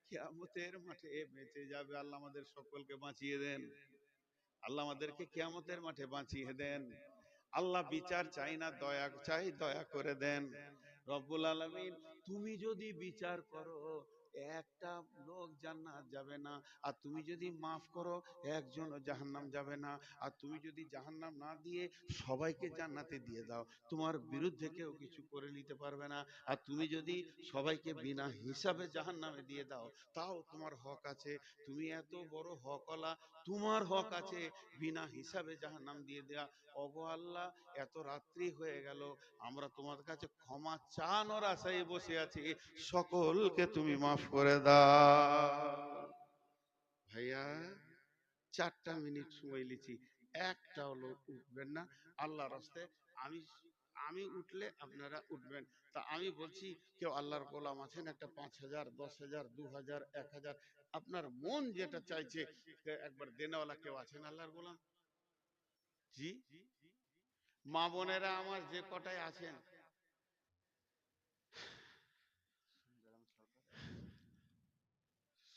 কিয়ামতের মাঠে বেঁচে যাবে। আল্লাহ আমাদের সকলকে বাঁচিয়ে দেন, আল্লাহ আমাদেরকে কিয়ামতের মাঠে বাঁচিয়ে দেন। আল্লাহ বিচার চাই না, দয়া চাই, দয়া করে দেন। রব্বুল আলামিন, তুমি যদি বিচার করো একটা লোক জান্নাত যাবে না, আর তুমি যদি মাফ করো একজনও জাহান্নাম যাবে না, আর তুমি যদি জাহান্নাম না দিয়ে সবাইকে জান্নাতে দিয়ে দাও, তোমার বিরুদ্ধে কেউ কিছু করে নিতে পারবে না। আর তুমি যদি সবাইকে বিনা হিসাবে জাহান্নামে দিয়ে দাও, তাও তোমার হক আছে। তুমি এত বড় হকওয়ালা, তোমার হক আছে বিনা হিসাবে জাহান্নাম দিয়ে দেয়া। ওগো আল্লাহ, এত রাত্রি হয়ে গেল, আমরা তোমার কাছে ক্ষমা চানোর আশায় বসে আছি, সকলকে তুমি মাফ করে দাও। ভাইয়া, 4টা মিনিট সময় লিছি, একটাও লোক উঠবেন না আল্লাহর রাস্তায়। আমি আমি উঠলে আপনারা উঠবেন। তা আমি বলছি, কেউ আল্লাহর গোলাম আছেন, একটা 5,000, 10,000, 2,000, 1,000, আপনার মন যেটা চাইছে একবার দেনেওয়ালা কেউ আছেন আল্লাহর গোলাম? জি, মা বোনেরা আমার যে কটায় আছেন,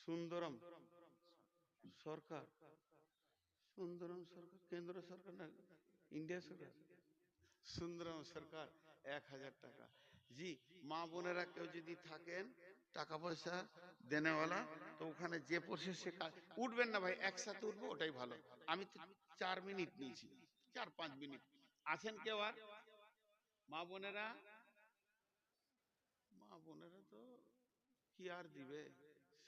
সুন্দরম সরকার, সুন্দরম সরকার কেন্দ্র সরকার না ইন্ডিয়া সরকার? সুন্দরম সরকার, 1,000 টাকা। জি, মা বোনেরা কেউ যদি থাকেন টাকা পয়সা দেনেওয়ালা, তো ওখানে যে প্রসেসে উঠবেন না ভাই, একসাথে উঠবো, ওটাই ভালো। আমি তো 4 মিনিট নিয়েছি, 4-5 মিনিট। আছেন কেউ আর? মা বোনেরা, মা বোনেরা তো কি আর দিবে,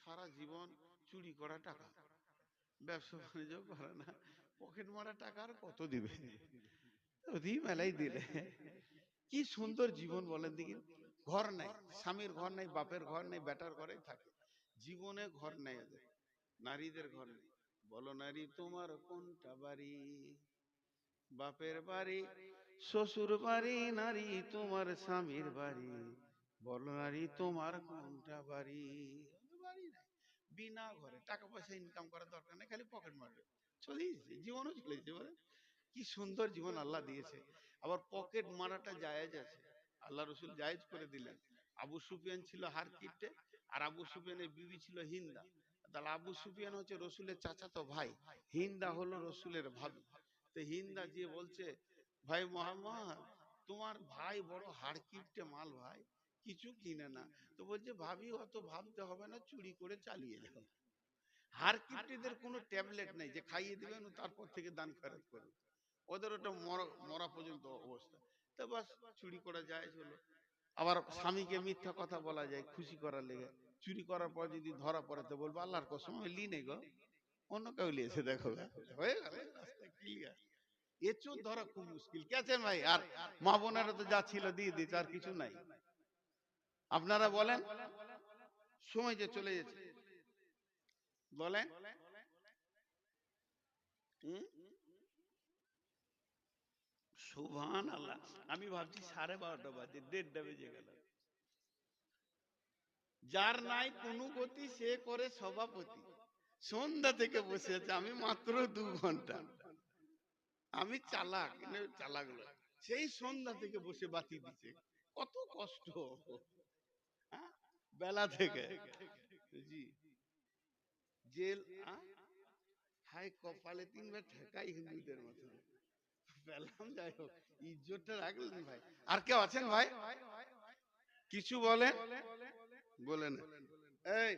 সারা জীবন চুরি করা টাকা, ব্যবসা বাণিজ্য করে না, পকেট মারা টাকা আর কত দিবে? মেলাই দিলে কি সুন্দর জীবন বলেন দেখি। ঘর নাই, স্বামীর ঘর নাই, বাপের ঘর নাই, বেটার ঘরে থাকে, জীবনে ঘর নেই ওদের। নারীদের ঘর নেই। বলো নারী তোমার কোনটা বাড়ি? বাপের বাড়ি, শ্বশুর বাড়ি, নারী তোমার স্বামীর বাড়ি, বলো নারী তোমার কোনটা বাড়ি? বাড়ি নাই, বিনা ঘরে, টাকা পয়সা ইনকাম করার দরকার নেই, খালি পকেট মারবে, চলে যাচ্ছে, জীবনও চলে যাচ্ছে। বলে কি সুন্দর জীবন আল্লাহ দিয়েছে। আবার পকেট মারাটা জায়েজ আছে, আল্লাহ রসুল জায়েজ করে দিলেন। আবু সুফিয়ান ছিল হারকিটে, আর আবু সুফিয়ানের বিবি ছিল হিন্দা। তাহলে আবু সুফিয়ান হচ্ছে রসুলের চাচাতো ভাই, হিন্দা হলো রসুলের ভাবি। তো হিন্দা যে বলছে, ভাই মোহাম্মদ, তোমার ভাই বড় হারকিটে মাল ভাই, কিছু কিনে না। তো বলছে, ভাবি অত ভাবতে হবে না, চুরি করে চালিয়ে যাও। হারকিপটিদের কোনো ট্যাবলেট নেই যে খাইয়ে দিবেন তারপর থেকে দান খয়রাত করবে, ওদের ওটা মরা পর্যন্ত অবস্থা। তো বাস, চুরি করা যায় হলো। আবার স্বামীকে মিথ্যা কথা বলা যায় খুশি করার লেগে। চুরি করার পর যদি ধরা পড়ে তো বলবো, আল্লাহর কসম আমি লি নেই গো, অন্য কেউ লিয়েছে, দেখো হয়ে গেল, রাস্তা ক্লিয়ার। এ চোর ধরা খুব মুশকিল। কে আছেন ভাই? আর মা বোনেরা তো যা ছিল দিয়ে দিচ্ছে, আর কিছু নাই। আপনারা বলেন, সময় যে চলে যাচ্ছে, বলেন। সুবহান আল্লাহ, আমি ভাবছি 12:30 বাজে, 1:30 বেজে গেল। যার নাই কোনো গতি সে করে সভাপতি, সন্ধ্যা থেকে বসে আছে, আমি মাত্র 2 ঘন্টা। আমি চালাক, চালাক লোক, সেই সন্ধ্যা থেকে বসে বাতি দিচ্ছে, কত কষ্ট, হ্যাঁ? বেলা থেকে। জি, জেল, হাই কপালে 3বার ঠেকাই হিন্দুদের মতো পেলাম। যাই হোক, ইজ্জতটা রাখলেন ভাই। আর কেউ আছেন ভাই? কিছু বলেন, বলেন। এই